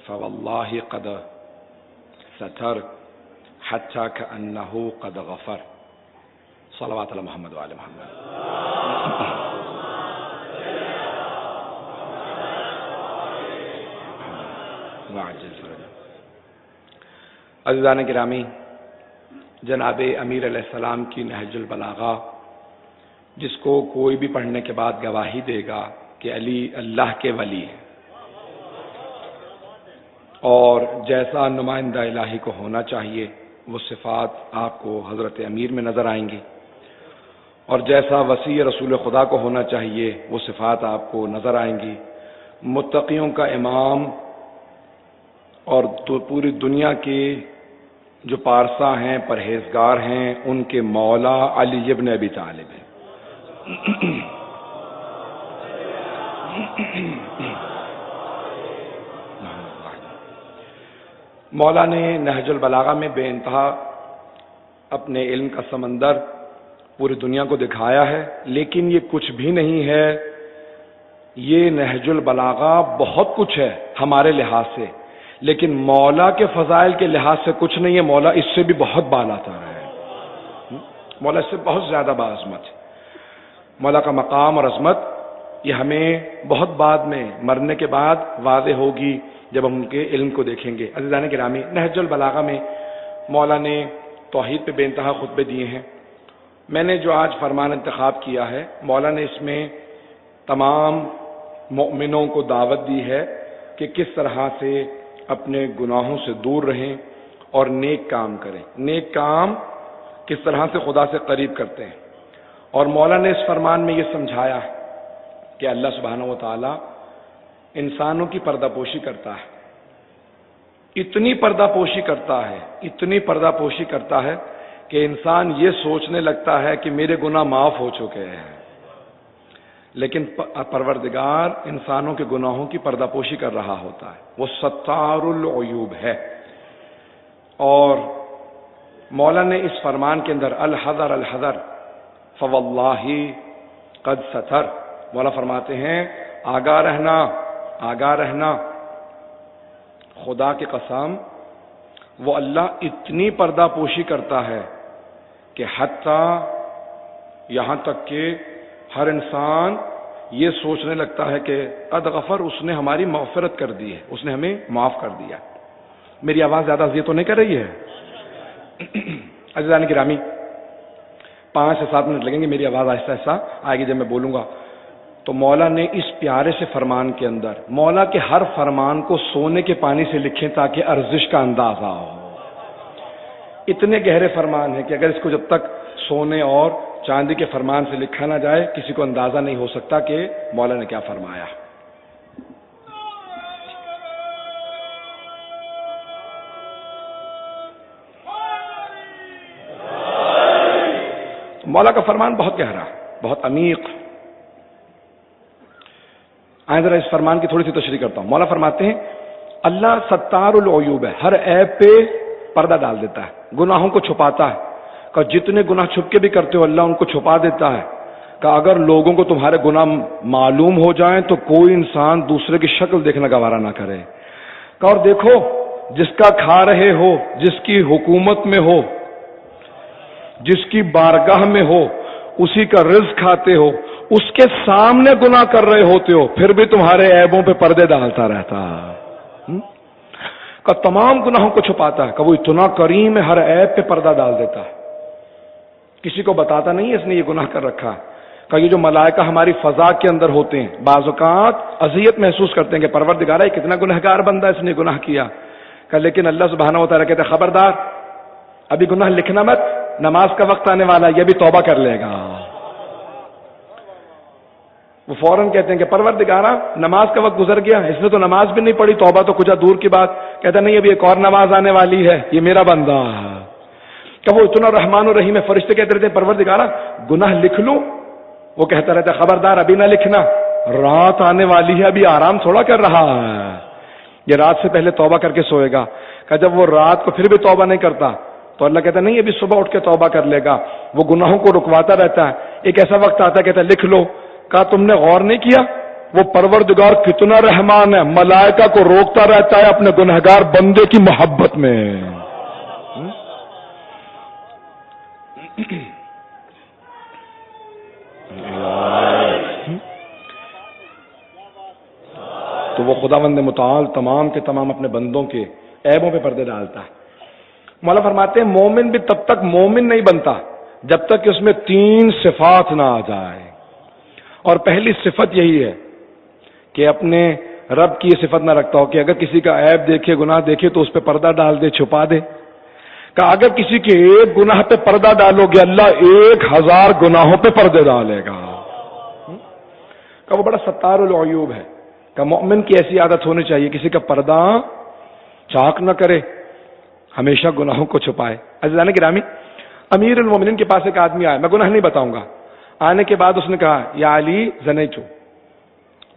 فواللہ قد ستر حتی کأنہ قد غفر. صلوات علی محمد وعلی محمد. عزیزان گرامی، جناب امیر علیہ السلام کی نہج البلاغہ، جس کو کوئی بھی پڑھنے کے بعد گواہی دے گا کہ علی اللہ کے ولی ہیں، اور جیسا نمائندہ الہی کو ہونا چاہیے وہ صفات آپ کو حضرت امیر میں نظر آئیں گی، اور جیسا وصی رسول خدا کو ہونا چاہیے وہ صفات آپ کو نظر آئیں گی. متقیوں کا امام اور پوری دنیا کے جو پارسا ہیں، پرہیزگار ہیں، ان کے مولا علی ابن ابی طالب ہیں. مولا نے نہج البلاغہ میں بے انتہا اپنے علم کا سمندر پوری دنیا کو دکھایا ہے، لیکن یہ کچھ بھی نہیں ہے. یہ نہج البلاغہ بہت کچھ ہے ہمارے لحاظ سے، لیکن مولا کے فضائل کے لحاظ سے کچھ نہیں ہے. مولا اس سے بھی بہت بالا تر ہے، مولا اس سے بہت زیادہ باعظمت ہے. مولا کا مقام اور عظمت یہ ہمیں بہت بعد میں، مرنے کے بعد واضح ہوگی جب ہم ان کے علم کو دیکھیں گے. عزیزان گرامی، نہج البلاغہ میں مولا نے توحید پہ بے انتہا خطبے دیے ہیں. میں نے جو آج فرمان انتخاب کیا ہے، مولا نے اس میں تمام مؤمنوں کو دعوت دی ہے کہ کس طرح سے اپنے گناہوں سے دور رہیں اور نیک کام کریں. نیک کام کس طرح سے خدا سے قریب کرتے ہیں. اور مولا نے اس فرمان میں یہ سمجھایا کہ اللہ سبحانہ و تعالی انسانوں کی پردہ پوشی کرتا ہے. اتنی پردہ پوشی کرتا ہے، اتنی پردہ پوشی کرتا ہے کہ انسان یہ سوچنے لگتا ہے کہ میرے گناہ معاف ہو چکے ہیں، لیکن پروردگار انسانوں کے گناہوں کی پردہ پوشی کر رہا ہوتا ہے. وہ ستار العیوب ہے. اور مولا نے اس فرمان کے اندر الحذر الحذر فواللہ قد ستر، مولا فرماتے ہیں آگاہ رہنا، آگاہ رہنا، خدا کی قسم وہ اللہ اتنی پردہ پوشی کرتا ہے کہ حتیٰ یہاں تک کہ ہر انسان یہ سوچنے لگتا ہے کہ قد غفر، اس نے ہماری مغفرت کر دی ہے، اس نے ہمیں معاف کر دیا. میری آواز زیادہ اذیت تو نہیں کر رہی ہے؟ عزیزان گرامی، 5 سے 7 منٹ لگیں گے، میری آواز آہستہ آہستہ آئے گی جب میں بولوں گا. تو مولا نے اس پیارے سے فرمان کے اندر، مولا کے ہر فرمان کو سونے کے پانی سے لکھیں تاکہ ارزش کا اندازہ ہو. اتنے گہرے فرمان ہیں کہ اگر اس کو جب تک سونے اور چاندی کے فرمان سے لکھا نہ جائے کسی کو اندازہ نہیں ہو سکتا کہ مولا نے کیا فرمایا. مولا کا فرمان بہت گہرا، بہت عمیق. آئیں ذرا اس فرمان کی تھوڑی سی تشریح کرتا ہوں. مولا فرماتے ہیں اللہ ستار العیوب ہے، ہر عیب پہ پردہ ڈال دیتا ہے، گناہوں کو چھپاتا ہے. کہ جتنے گناہ چھپ کے بھی کرتے ہو اللہ ان کو چھپا دیتا ہے. کہ اگر لوگوں کو تمہارے گناہ معلوم ہو جائیں تو کوئی انسان دوسرے کی شکل دیکھنا گوارا نہ کرے. کہ اور دیکھو جس کا کھا رہے ہو، جس کی حکومت میں ہو، جس کی بارگاہ میں ہو، اسی کا رزق کھاتے ہو، اس کے سامنے گناہ کر رہے ہوتے ہو، پھر بھی تمہارے عیبوں پہ پردے ڈالتا رہتا. کہ تمام گناہوں کو چھپاتا ہے، کہ وہ اتنا کریم ہے، ہر عیب پہ پردہ ڈال دیتا ہے، کسی کو بتاتا نہیں ہے اس نے یہ گناہ کر رکھا. کہ یہ جو ملائکہ ہماری فضا کے اندر ہوتے ہیں بعض اوقات اذیت محسوس کرتے ہیں کہ پروردگارہ یہ کتنا گنہگار بندہ اس نے گناہ کیا. کہ لیکن اللہ سبحانہ و تعالیٰ کہتے ہیں خبردار، ابھی گناہ لکھنا مت، نماز کا وقت آنے والا، یہ بھی توبہ کر لے گا. وہ فوراً کہتے ہیں کہ پروردگارہ نماز کا وقت گزر گیا، اس نے تو نماز بھی نہیں پڑھی، توبہ تو کچھ دور کی بات. کہتا نہیں ابھی ایک اور نماز آنے والی ہے، یہ میرا بندہ ہے. کہ وہ اتنا رحمان و رحیم ہے، فرشتے کہتے رہتے ہیں پروردگارہ گناہ لکھ لوں، وہ کہتا رہتا ہے خبردار ابھی نہ لکھنا، رات آنے والی ہے، ابھی آرام تھوڑا کر رہا ہے، یہ رات سے پہلے توبہ کر کے سوئے گا. کہ جب وہ رات کو پھر بھی توبہ نہیں کرتا تو اللہ کہتا نہیں ابھی صبح اٹھ کے توبہ کر لے گا. وہ گناہوں کو رکواتا رہتا ہے. ایک ایسا وقت آتا ہے کہتا ہے لکھ لو. کہا تم نے غور نہیں کیا وہ پروردگار کتنا رحمان ہے، ملائکہ کو روکتا رہتا ہے اپنے گنہگار بندے کی محبت میں. تو وہ خداوند متعال تمام کے تمام اپنے بندوں کے عیبوں پہ پردے ڈالتا ہے. مولا فرماتے ہیں مومن بھی تب تک مومن نہیں بنتا جب تک کہ اس میں 3 صفات نہ آ جائے. اور پہلی صفت یہی ہے کہ اپنے رب کی یہ صفت نہ رکھتا ہو کہ اگر کسی کا عیب دیکھے، گناہ دیکھے تو اس پہ پردہ ڈال دے، چھپا دے. کہ اگر کسی کے ایک گناہ پہ پردہ ڈالو گے اللہ 1000 گناہوں پہ پردے ڈالے گا. کہ وہ بڑا ستار العیوب ہے. کہ مومن کی ایسی عادت ہونی چاہیے کسی کا پردہ چاک نہ کرے، ہمیشہ گناہوں کو چھپائے. عزیزان گرامی، امیر المومنین کے پاس ایک آدمی آیا، میں گناہ نہیں بتاؤں گا. آنے کے بعد اس نے کہا یا علی زنیتو.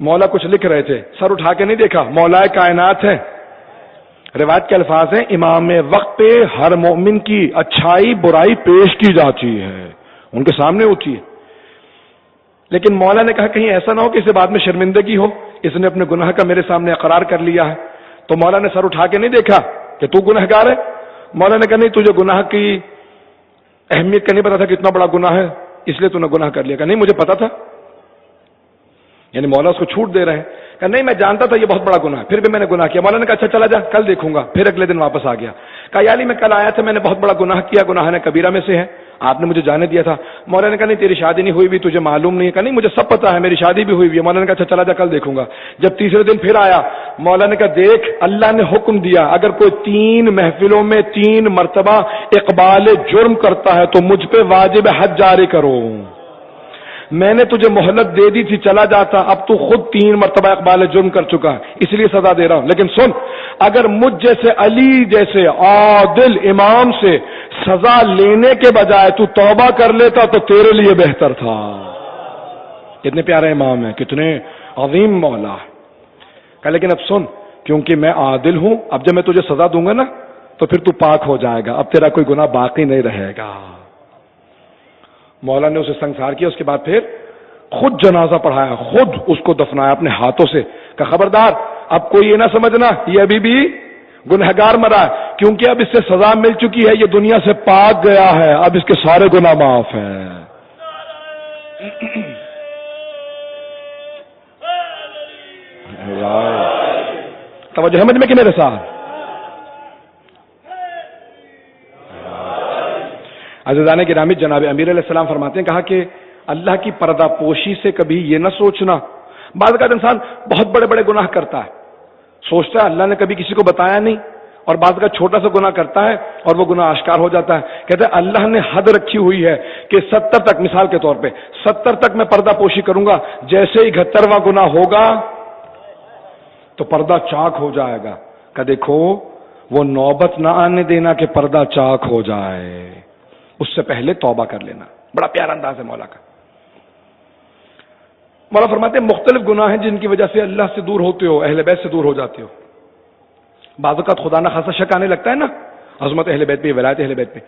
مولا کچھ لکھ رہے تھے، سر اٹھا کے نہیں دیکھا، مولا کائنات ہے. روایت کے الفاظ ہیں امام وقت پہ ہر مومن کی اچھائی برائی پیش کی جاتی ہے، ان کے سامنے ہوتی ہے. لیکن مولا نے کہا کہیں ایسا نہ ہو کہ اسے بعد میں شرمندگی ہو، اس نے اپنے گناہ کا میرے سامنے اقرار کر لیا ہے. تو مولا نے سر اٹھا کے نہیں دیکھا کہ تو گنہگار ہے. مولا نے کہا نہیں، تجھے گناہ کی اہمیت کا نہیں پتا تھا کہ اتنا بڑا گناہ ہے، اس لیے تو نے گناہ کر لیا. کہ نہیں مجھے پتا تھا. یعنی مولا اس کو چھوٹ دے رہے ہیں. کہ نہیں میں جانتا تھا یہ بہت بڑا گناہ ہے، پھر بھی میں نے گناہ کیا. مولا نے کہا اچھا چلا جا، کل دیکھوں گا. پھر اگلے دن واپس آ گیا. کہا یا علی میں کل آیا تھا، میں نے بہت بڑا گناہ کیا، گناہ نے کبیرہ میں سے ہے، آپ نے مجھے جانے دیا تھا. مولا نے کہا نہیں تیری شادی نہیں ہوئی بھی، تجھے معلوم نہیں ہے. کہا نہیں مجھے سب پتا ہے، میری شادی بھی ہوئی بھی ہے. مولا نے کہا اچھا چلا جا، کل دیکھوں گا. جب تیسرے دن پھر آیا، مولا نے کہا دیکھ اللہ نے حکم دیا اگر کوئی 3 محفلوں میں 3 مرتبہ اقبال جرم کرتا ہے تو مجھ پہ واجب حد جاری کرو. میں نے تجھے مہلت دے دی تھی، چلا جاتا، اب تو خود 3 مرتبہ اقبال جرم کر چکا ہے، اس لیے سزا دے رہا ہوں. لیکن سن، اگر مجھ جیسے علی جیسے عادل امام سے سزا لینے کے بجائے تو توبہ کر لیتا تو تیرے لیے بہتر تھا. کتنے پیارے امام ہیں، کتنے عظیم مولا. کہ لیکن اب سن، کیونکہ میں عادل ہوں، اب جب میں تجھے سزا دوں گا نا تو پھر تو پاک ہو جائے گا، اب تیرا کوئی گناہ باقی نہیں رہے گا. مولا نے اسے سنسار کیا. اس کے بعد پھر خود جنازہ پڑھایا، خود اس کو دفنایا اپنے ہاتھوں سے. کہ خبردار اب کوئی یہ نہ سمجھنا یہ ابھی بھی گنہگار مرا ہے، کیونکہ اب اس سے سزا مل چکی ہے، یہ دنیا سے پاک گیا ہے، اب اس کے سارے گناہ معاف ہیں. توجہ ہے مجھ میں کہ میرے ساتھ؟ عزیزان گرامی، جناب امیر علیہ السلام فرماتے ہیں، کہا کہ اللہ کی پردہ پوشی سے کبھی یہ نہ سوچنا. بعض اوقات انسان بہت بڑے بڑے گناہ کرتا ہے، سوچتا ہے اللہ نے کبھی کسی کو بتایا نہیں، اور بعض اوقات چھوٹا سا گناہ کرتا ہے اور وہ گناہ آشکار ہو جاتا ہے. کہتے ہیں اللہ نے حد رکھی ہوئی ہے کہ 70 تک، مثال کے طور پہ 70 تک میں پردہ پوشی کروں گا، جیسے ہی 71واں گناہ ہوگا تو پردہ چاک ہو جائے گا. کہ دیکھو وہ نوبت نہ آنے دینا کہ پردہ چاک ہو جائے، اس سے پہلے توبہ کر لینا. بڑا پیارا انداز ہے مولا کا. مولا فرماتے ہیں مختلف گناہ ہیں جن کی وجہ سے اللہ سے دور ہوتے ہو، اہل بیت سے دور ہو جاتے ہو. بعض اوقات خدا نہ خاصا شک آنے لگتا ہے نا عظمت اہل بیت پہ، ولایت اہل بیت پہ.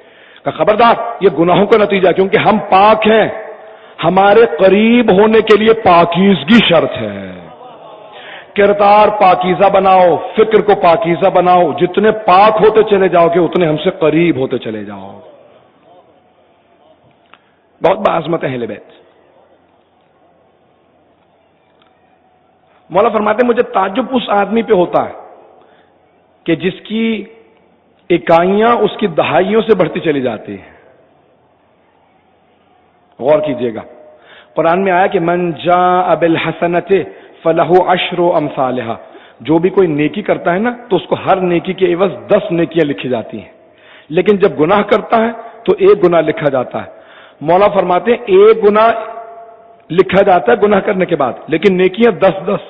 کہ خبردار یہ گناہوں کا نتیجہ، کیونکہ ہم پاک ہیں، ہمارے قریب ہونے کے لیے پاکیزگی شرط ہے. کردار پاکیزہ بناؤ، فکر کو پاکیزہ بناؤ، جتنے پاک ہوتے چلے جاؤ کہ اتنے ہم سے قریب ہوتے چلے جاؤ. بہت بعظمت ہے اہل بیت. مولا فرماتے ہیں مجھے تعجب اس آدمی پہ ہوتا ہے کہ جس کی اکائیاں اس کی دہائیوں سے بڑھتی چلی جاتی ہیں. غور کیجئے گا، قرآن میں آیا کہ من جاء بالحسنۃ فلہ عشر امثالھا. جو بھی کوئی نیکی کرتا ہے نا تو اس کو ہر نیکی کے عوض 10 نیکیاں لکھی جاتی ہیں، لیکن جب گناہ کرتا ہے تو 1 گناہ لکھا جاتا ہے. مولا فرماتے ہیں 1 گناہ لکھا جاتا ہے گناہ کرنے کے بعد، لیکن نیکیاں 10-10.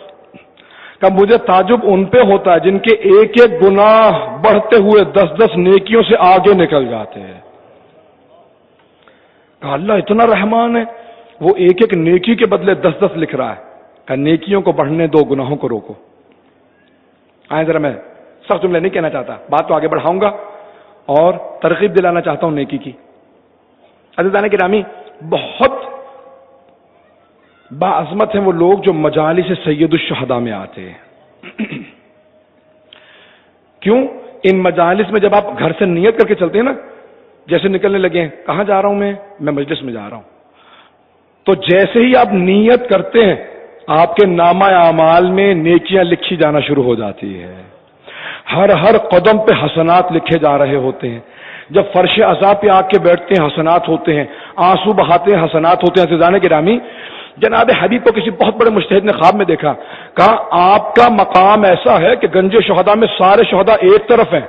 کہ مجھے تعجب ان پہ ہوتا ہے جن کے 1-1 گناہ بڑھتے ہوئے 10-10 نیکیوں سے آگے نکل جاتے ہیں. کہ اللہ اتنا رحمان ہے، وہ 1-1 نیکی کے بدلے 10-10 لکھ رہا ہے. کہ نیکیوں کو بڑھنے دو، گناہوں کو روکو. آئیں ذرا، میں سخت جملے نہیں کہنا چاہتا، بات تو آگے بڑھاؤں گا اور ترغیب دلانا چاہتا ہوں نیکی کی. عزیزان گرامی، بہت باعظمت ہیں وہ لوگ جو مجالس سید الشہداء میں آتے ہیں. کیوں؟ ان مجالس میں جب آپ گھر سے نیت کر کے چلتے ہیں نا، جیسے نکلنے لگے ہیں، کہاں جا رہا ہوں میں مجلس میں جا رہا ہوں، تو جیسے ہی آپ نیت کرتے ہیں آپ کے نامہ اعمال میں نیکیاں لکھی جانا شروع ہو جاتی ہے. ہر قدم پہ حسنات لکھے جا رہے ہوتے ہیں. جب فرش عذاب پہ آ کے بیٹھتے ہیں حسنات ہوتے ہیں، آنسو بہاتے ہیں حسنات ہوتے ہیں. عزیزان گرامی، جناب حبیب کو کسی بہت بڑے مجتہد نے خواب میں دیکھا، کہا آپ کا مقام ایسا ہے کہ گنج شہداء میں سارے شہداء ایک طرف ہیں،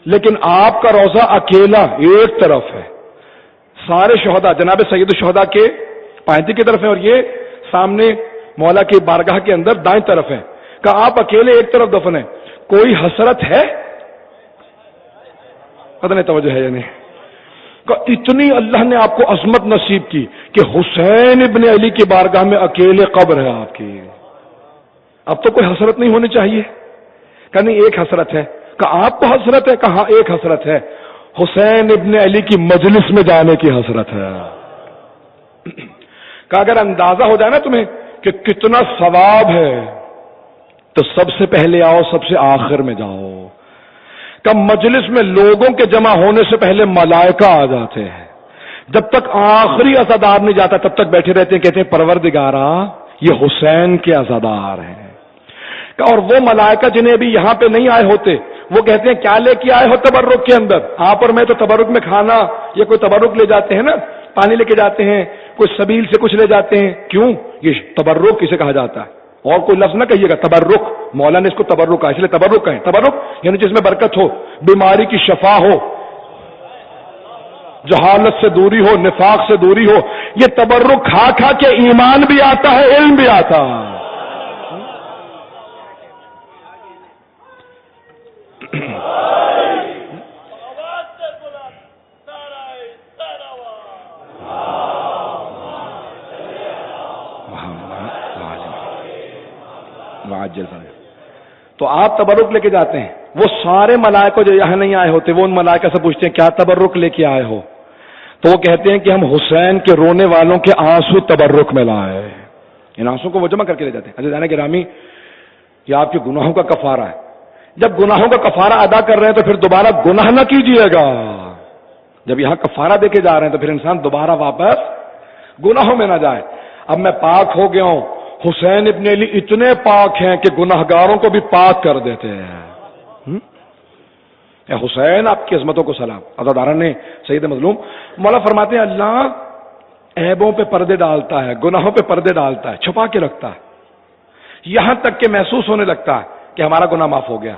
لیکن آپ کا روضہ اکیلا ایک طرف ہے. سارے شہداء جناب سید الشہداء کے پائنتی کی طرف ہیں اور یہ سامنے مولا کی بارگاہ کے اندر دائیں طرف ہیں. کہا آپ اکیلے ایک طرف دفن ہیں، کوئی حسرت ہے؟ پتہ نہیں توجہ ہے یا نہیں. اتنی اللہ نے آپ کو عظمت نصیب کی کہ حسین ابن علی کی بارگاہ میں اکیلے قبر ہے آپ کی. اب تو کوئی حسرت نہیں ہونی چاہیے. کہ نہیں ایک حسرت ہے. کہ آپ کو حسرت ہے؟ کہاں ایک حسرت ہے، حسین ابن علی کی مجلس میں جانے کی حسرت ہے. کہ اگر اندازہ ہو جائے نا تمہیں کہ کتنا ثواب ہے تو سب سے پہلے آؤ، سب سے آخر میں جاؤ. کہ مجلس میں لوگوں کے جمع ہونے سے پہلے ملائکہ آ جاتے ہیں. جب تک آخری عزادار نہیں جاتا تب تک بیٹھے رہتے ہیں، کہتے ہیں پروردگارا یہ حسین کے عزادار ہیں. اور وہ ملائکہ جنہیں ابھی یہاں پہ نہیں آئے ہوتے وہ کہتے ہیں کیا لے کے آئے ہو تبرک کے اندر؟ آپ اور میں تو تبرک میں کھانا یا کوئی تبرک لے جاتے ہیں نا، پانی لے کے جاتے ہیں، کوئی سبیل سے کچھ لے جاتے ہیں. کیوں؟ یہ تبرک کسے کہا جاتا ہے؟ اور کوئی لفظ نہ کہیے گا، تبرک. مولا نے اس کو تبرک کہا، اس لیے تبرک کہیں. تبرک یعنی جس میں برکت ہو، بیماری کی شفا ہو، جہالت سے دوری ہو، نفاق سے دوری ہو. یہ تبرک کھا کھا کے ایمان بھی آتا ہے، علم بھی آتا ہے. تو آپ تبرک لے کے جاتے ہیں. وہ سارے ملائکہ جو یہاں نہیں آئے ہوتے وہ ان ملائکہ سے پوچھتے ہیں کیا تبرک لے کے آئے ہو؟ تو وہ کہتے ہیں کہ ہم حسین کے رونے والوں کے آنسو تبرک میں لائے. ان آنسو کو وہ جمع کر کے لے جاتے ہیں. عزیزان گرامی، یہ آپ کے گناہوں کا کفارہ ہے. جب گناہوں کا کفارہ ادا کر رہے ہیں تو پھر دوبارہ گناہ نہ کیجیے گا. جب یہاں کفارہ دے کے جا رہے ہیں تو پھر انسان دوبارہ واپس گناہوں میں نہ جائے. اب میں پاک ہو گیا ہوں، حسین ابن علی اتنے پاک ہیں کہ گناہگاروں کو بھی پاک کر دیتے ہیں. اے حسین آپ کی عظمتوں کو سلام. عزاداران نے سید مظلوم مولا فرماتے ہیں اللہ عیبوں پہ پردے ڈالتا ہے، گناہوں پہ پردے ڈالتا ہے، چھپا کے رکھتا ہے، یہاں تک کہ محسوس ہونے لگتا ہے کہ ہمارا گناہ معاف ہو گیا.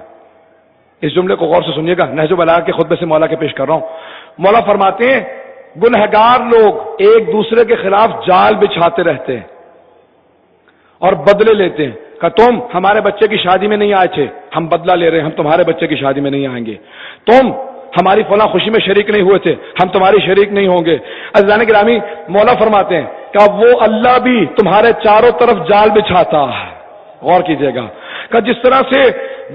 اس جملے کو غور سے سنیے گا، نہج البلاغہ کے خطبے سے مولا کے پیش کر رہا ہوں. مولا فرماتے ہیں گنہگار لوگ ایک دوسرے کے خلاف جال بچھاتے رہتے ہیں اور بدلے لیتے ہیں کہ تم ہمارے بچے کی شادی میں نہیں آئے تھے، ہم بدلہ لے رہے ہیں، ہم تمہارے بچے کی شادی میں نہیں آئیں گے. تم ہماری فلاں خوشی میں شریک نہیں ہوئے تھے، ہم تمہاری شریک نہیں ہوں گے. عزیزان گرامی، مولا فرماتے ہیں کہ وہ اللہ بھی تمہارے چاروں طرف جال بچھاتا ہے. غور کیجئے گا کہ جس طرح سے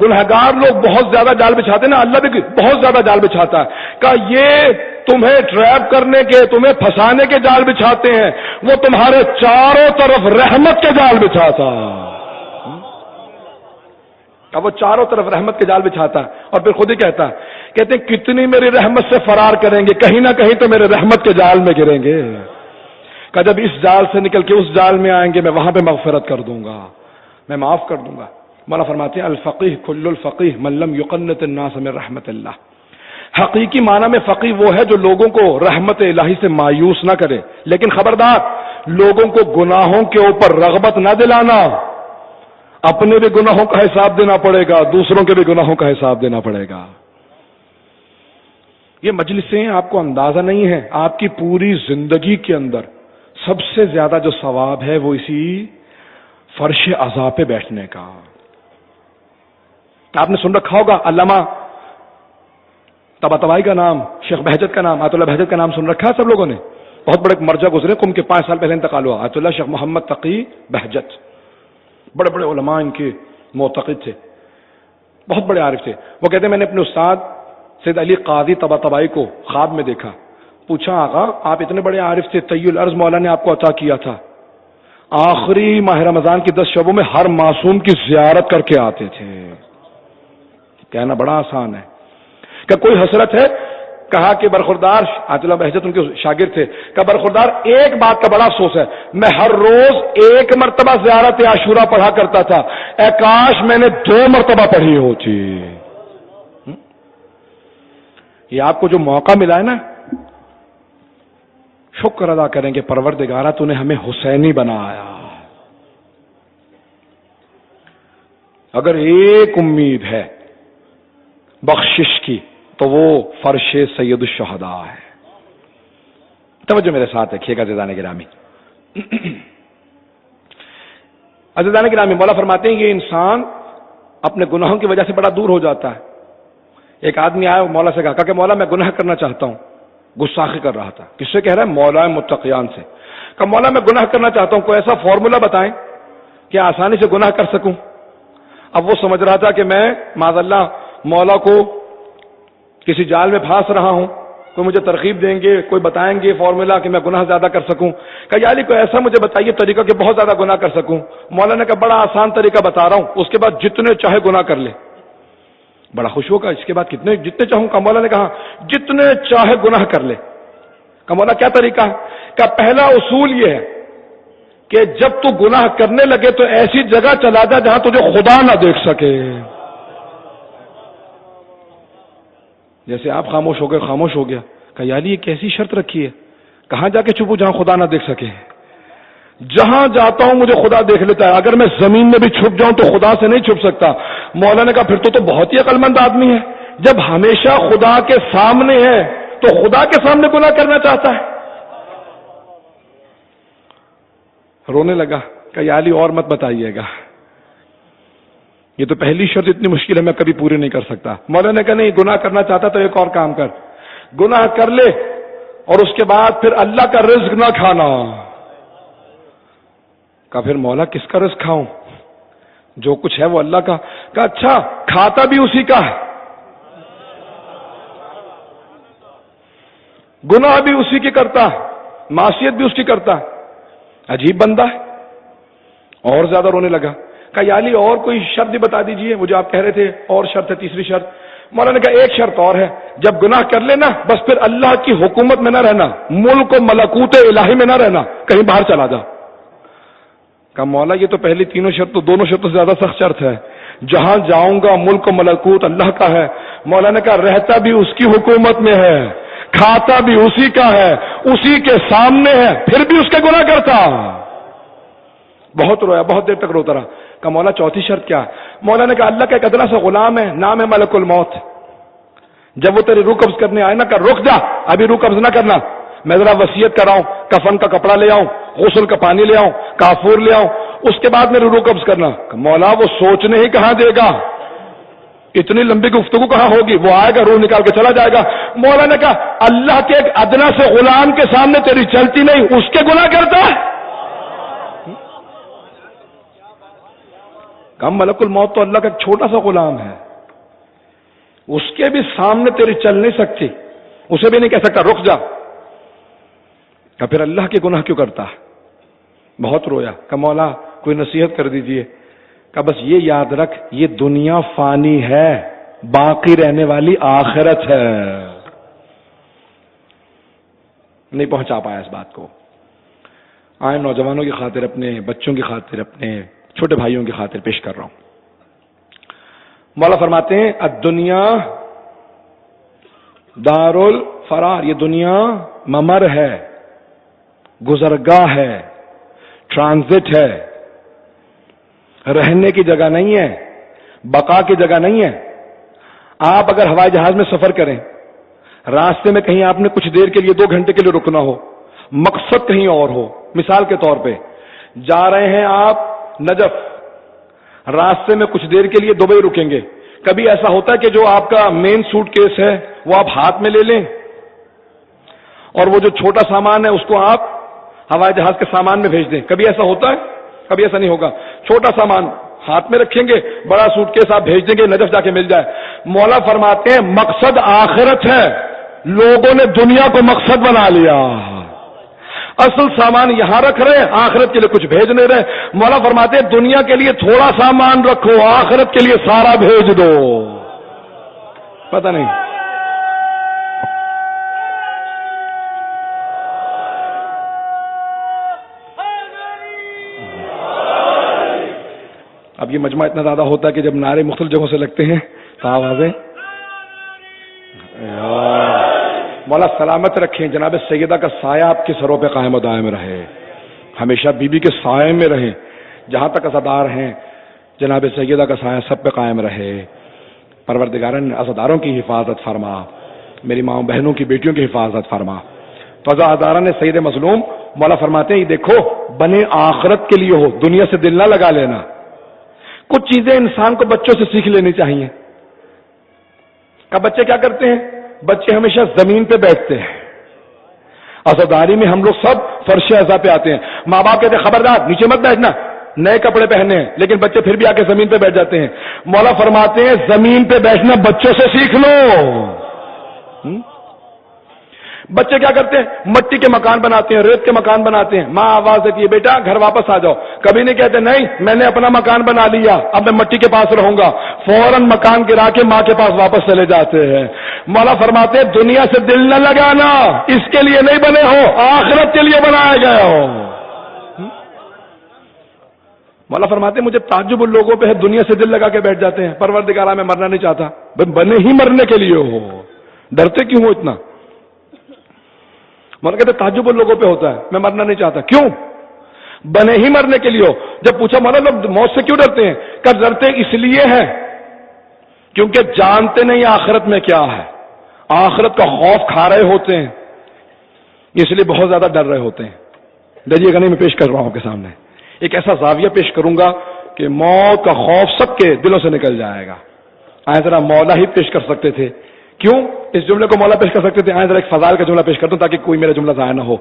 گنہگار لوگ بہت زیادہ جال بچھاتے ہیں نا، اللہ بھی بہت زیادہ جال بچھاتا ہے. کہ یہ تمہیں ٹریپ کرنے کے، تمہیں پھنسانے کے جال بچھاتے ہیں، وہ تمہارے چاروں طرف رحمت کے جال بچھاتا ہے. اب وہ چاروں طرف رحمت کے جال بچھاتا ہے اور پھر خود ہی کہتا ہے، کہتے ہیں کتنی میری رحمت سے فرار کریں گے، کہیں نہ کہیں تو میرے رحمت کے جال میں گریں گے. کہ جب اس جال سے نکل کے اس جال میں آئیں گے میں وہاں پہ مغفرت کر دوں گا، میں معاف کر دوں گا. مولا فرماتے ہیں الفقیہ کل الفقیہ من لم یقنط الناس من رحمت اللہ. حقیقی معنی میں فقیہ وہ ہے جو لوگوں کو رحمت الہی سے مایوس نہ کرے، لیکن خبردار لوگوں کو گناہوں کے اوپر رغبت نہ دلانا. اپنے بھی گناہوں کا حساب دینا پڑے گا، دوسروں کے بھی گناہوں کا حساب دینا پڑے گا. یہ مجلسیں آپ کو اندازہ نہیں ہے، آپ کی پوری زندگی کے اندر سب سے زیادہ جو ثواب ہے وہ اسی فرش عزا پہ بیٹھنے کا. آپ نے سن رکھا ہوگا علامہ طباطبائی کا نام، شیخ بہجت کا نام، آیت اللہ بہجت کا نام سن رکھا ہے سب لوگوں نے. بہت بڑے مرجع گزرے، قم کے 5 سال پہلے انتقال ہوا. آیت اللہ شیخ محمد تقی بہجت، بڑے بڑے علماء ان کے معتقد تھے، بہت بڑے عارف تھے. وہ کہتے ہیں میں نے اپنے استاد سید علی قاضی طباطبائی کو خواب میں دیکھا پوچھا آقا آپ اتنے بڑے عارف تھے، طی الارض مولا نے آپ کو عطا کیا تھا، آخری ماہ رمضان کی 10 شبوں میں ہر معصوم کی زیارت کر کے آتے تھے. کہنا بڑا آسان ہے. کہ کوئی حسرت ہے؟ کہا کہ برخوردار عاطل بہجت ان کے شاگرد تھے، کہ برخوردار ایک بات کا بڑا افسوس ہے، میں ہر روز 1 مرتبہ زیارت عاشورہ پڑھا کرتا تھا، اے کاش میں نے 2 مرتبہ پڑھی ہوتی. یہ آپ کو جو موقع ملا ہے نا، شکر ادا کریں کہ پروردگارہ تو نے ہمیں حسینی بنایا. اگر ایک امید ہے بخشش کی تو وہ فرش سید الشہداء ہے. توجہ میرے ساتھ رکھیے گا عزیزان گرامی. عزیزان گرامی، مولا فرماتے ہیں یہ انسان اپنے گناہوں کی وجہ سے بڑا دور ہو جاتا ہے. ایک آدمی آیا مولا سے کہا کہ مولا میں گناہ کرنا چاہتا ہوں. گستاخی کر رہا تھا. کس سے کہہ رہا ہے؟ مولا متقیان سے. کہ مولا میں گناہ کرنا چاہتا ہوں، کوئی ایسا فارمولا بتائیں کہ آسانی سے گناہ کر سکوں. اب وہ سمجھ رہا تھا کہ میں معاذ اللہ مولا کو کسی جال میں پھانس رہا ہوں، کوئی مجھے ترغیب دیں گے، کوئی بتائیں گے فارمولا کہ میں گناہ زیادہ کر سکوں. کہ یعنی کوئی ایسا مجھے بتائیے طریقہ کہ بہت زیادہ گناہ کر سکوں. مولا نے کہا بڑا آسان طریقہ بتا رہا ہوں، اس کے بعد جتنے چاہے گناہ کر لے. بڑا خوش ہوگا. اس کے بعد جتنے چاہوں کا؟ مولا نے کہا جتنے چاہے گناہ کر لے. کہ مولا کیا طریقہ ہے؟ کہ پہلا اصول یہ ہے کہ جب تو گناہ کرنے لگے تو ایسی جگہ چلا جا جہاں تجھے خدا نہ دیکھ سکے. جیسے آپ خاموش ہو گئے، خاموش ہو گیا. کہ یعنی یہ کیسی شرط رکھی ہے؟ کہاں جا کے چھپوں جہاں خدا نہ دیکھ سکے؟ جہاں جاتا ہوں مجھے خدا دیکھ لیتا ہے. اگر میں زمین میں بھی چھپ جاؤں تو خدا سے نہیں چھپ سکتا. مولا نے کہا پھر تو بہت ہی عقل مند آدمی ہے. جب ہمیشہ خدا کے سامنے ہے تو خدا کے سامنے گناہ کرنا چاہتا ہے. رونے لگا. کہ یالی اور مت بتائیے گا، یہ تو پہلی شرط اتنی مشکل ہے، میں کبھی پوری نہیں کر سکتا. مولا نے کہا نہیں، گناہ کرنا چاہتا تو ایک اور کام کر، گناہ کر لے اور اس کے بعد پھر اللہ کا رزق نہ کھانا. کہا پھر مولا کس کا رزق کھاؤں؟ جو کچھ ہے وہ اللہ کا. کہا اچھا، کھاتا بھی اسی کا ہے، گناہ بھی اسی کی کرتا ہے، معصیت بھی اس کی کرتا ہے. عجیب بندہ ہے. اور زیادہ رونے لگا. کہا یالی اور کوئی شرط بھی بتا دیجئے، مجھے آپ کہہ رہے تھے اور شرط ہے، تیسری شرط. مولا نے کہا ایک شرط اور ہے، جب گناہ کر لینا بس پھر اللہ کی حکومت میں نہ رہنا، ملک و ملکوت الہی میں نہ رہنا، کہیں باہر چلا جا. کہا مولا یہ تو پہلی تینوں شرط، تو دونوں شرط سے زیادہ سخت شرط ہے. جہاں جاؤں گا ملک و ملکوت اللہ کا ہے. مولا نے کہا رہتا بھی اس کی حکومت میں ہے، کھاتا بھی اسی کا ہے، اسی کے سامنے ہے، پھر بھی اس کے گناہ کرتا. بہت رویا، بہت دیر تک روتا رہا. کہ مولا چوتھی شرط کیا؟ مولا نے کہا اللہ کا ایک ادنا سا غلام ہے، نام ہے ملک الموت. جب وہ تیری روح قبض کرنے آئے نا، کہ رک جا، ابھی روح قبض نہ کرنا، میں ذرا وصیت کراؤں، کفن کا کپڑا لے آؤں، غسل کا پانی لے آؤں، کافور لے آؤں، اس کے بعد میری روح قبض کرنا. کہ مولا وہ سوچنے ہی کہاں دے گا، اتنی لمبی گفتگو کہاں ہوگی، وہ آئے گا روح نکال کے چلا جائے گا. مولا نے کہا اللہ کے ایک ادنا سے غلام کے سامنے تیری چلتی نہیں، اس کے گناہ کرتا ہے. کم ملک الموت تو اللہ کا ایک چھوٹا سا غلام ہے، اس کے بھی سامنے تیری چل نہیں سکتی، اسے بھی نہیں کہہ سکتا رک جا. کہ پھر اللہ کے گناہ کیوں کرتا؟ بہت رویا. کہ مولا کوئی نصیحت کر دیجئے. کہ بس یہ یاد رکھ، یہ دنیا فانی ہے، باقی رہنے والی آخرت ہے. نہیں پہنچا پایا اس بات کو. آئے نوجوانوں کی خاطر، اپنے بچوں کی خاطر، اپنے چھوٹے بھائیوں کی خاطر پیش کر رہا ہوں. مولا فرماتے ہیں الدنیا دار الفرار، یہ دنیا ممر ہے، گزرگاہ ہے، ٹرانزٹ ہے، رہنے کی جگہ نہیں ہے، بقا کی جگہ نہیں ہے. آپ اگر ہوائی جہاز میں سفر کریں، راستے میں کہیں آپ نے کچھ دیر کے لیے 2 گھنٹے کے لیے رکنا ہو، مقصد کہیں اور ہو، مثال کے طور پہ جا رہے ہیں آپ نجف، راستے میں کچھ دیر کے لیے دبئی رکیں گے. کبھی ایسا ہوتا ہے کہ جو آپ کا مین سوٹ کیس ہے وہ آپ ہاتھ میں لے لیں اور وہ جو چھوٹا سامان ہے اس کو آپ ہوائی جہاز کے سامان میں بھیج دیں؟ کبھی ایسا ہوتا ہے؟ کبھی ایسا نہیں ہوگا. چھوٹا سامان ہاتھ میں رکھیں گے، بڑا سوٹ کیس آپ بھیج دیں گے، نجف جا کے مل جائے. مولا فرماتے ہیں مقصد آخرت ہے، لوگوں نے دنیا کو مقصد بنا لیا، اصل سامان یہاں رکھ رہے ہیں، آخرت کے لیے کچھ بھیج نہیں رہے۔ مولا فرماتے ہیں دنیا کے لیے تھوڑا سامان رکھو، آخرت کے لیے سارا بھیج دو۔ پتہ نہیں اب یہ مجمع اتنا زیادہ ہوتا ہے کہ جب نعرے مختلف جگہوں سے لگتے ہیں تو آوازیں مولا سلامت رکھیں، جناب سیدہ کا سایہ آپ کے سروں پہ قائم و دائم رہے، ہمیشہ بی بی کے سائے میں رہیں، جہاں تک عزادار ہیں جناب سیدہ کا سایہ سب پہ قائم رہے۔ پروردگارن عزاداروں کی حفاظت فرما، میری ماں بہنوں کی بیٹیوں کی حفاظت فرما۔ تو عزاداروں نے سید مظلوم مولا فرماتے ہیں یہ دیکھو بنے آخرت کے لیے ہو، دنیا سے دل نہ لگا لینا۔ کچھ چیزیں انسان کو بچوں سے سیکھ لینی چاہیے۔ کہ بچے کیا کرتے ہیں؟ بچے ہمیشہ زمین پہ بیٹھتے ہیں، عزاداری میں ہم لوگ سب فرش عزا پہ آتے ہیں، ماں باپ کہتے ہیں خبردار نیچے مت بیٹھنا، نئے کپڑے پہنے ہیں، لیکن بچے پھر بھی آ کے زمین پہ بیٹھ جاتے ہیں۔ مولا فرماتے ہیں زمین پہ بیٹھنا بچوں سے سیکھ لو۔ بچے کیا کرتے ہیں؟ مٹی کے مکان بناتے ہیں، ریت کے مکان بناتے ہیں، ماں آواز دیتی ہے بیٹا گھر واپس آ جاؤ، کبھی نہیں کہتے نہیں میں نے اپنا مکان بنا لیا اب میں مٹی کے پاس رہوں گا، فوراً مکان گرا کے ماں کے پاس واپس چلے جاتے ہیں۔ مولا فرماتے ہیں دنیا سے دل نہ لگانا، اس کے لیے نہیں بنے ہو، آخرت کے لیے بنائے گئے ہو۔ مولا فرماتے ہیں مجھے تعجب ان لوگوں پہ ہے دنیا سے دل لگا کے بیٹھ جاتے ہیں، پروردگارا میں مرنا نہیں چاہتا، بنے ہی مرنے کے لیے ہو، ڈرتے کیوں ہو اتنا؟ مولا کہتے تعجب ان لوگوں پہ ہوتا ہے میں مرنا نہیں چاہتا، کیوں؟ بنے ہی مرنے کے لیے ہو۔ جب پوچھا مولا لوگ موت سے کیوں ڈرتے ہیں؟ کہ ڈرتے اس لیے ہیں کیونکہ جانتے نہیں آخرت میں کیا ہے، آخرت کا خوف کھا رہے ہوتے ہیں، اس لیے بہت زیادہ ڈر رہے ہوتے ہیں۔ دیکھیے گا نہیں میں پیش کر رہا ہوں آپ کے سامنے ایک ایسا زاویہ پیش کروں گا کہ موت کا خوف سب کے دلوں سے نکل جائے گا۔ آئے ذرا مولا ہی پیش کر سکتے تھے، کیوں اس جملے کو مولا پیش کر سکتے تھے؟ آئے ذرا ایک فضائل کا جملہ پیش کر دوں تاکہ کوئی میرا جملہ ضائع نہ ہو۔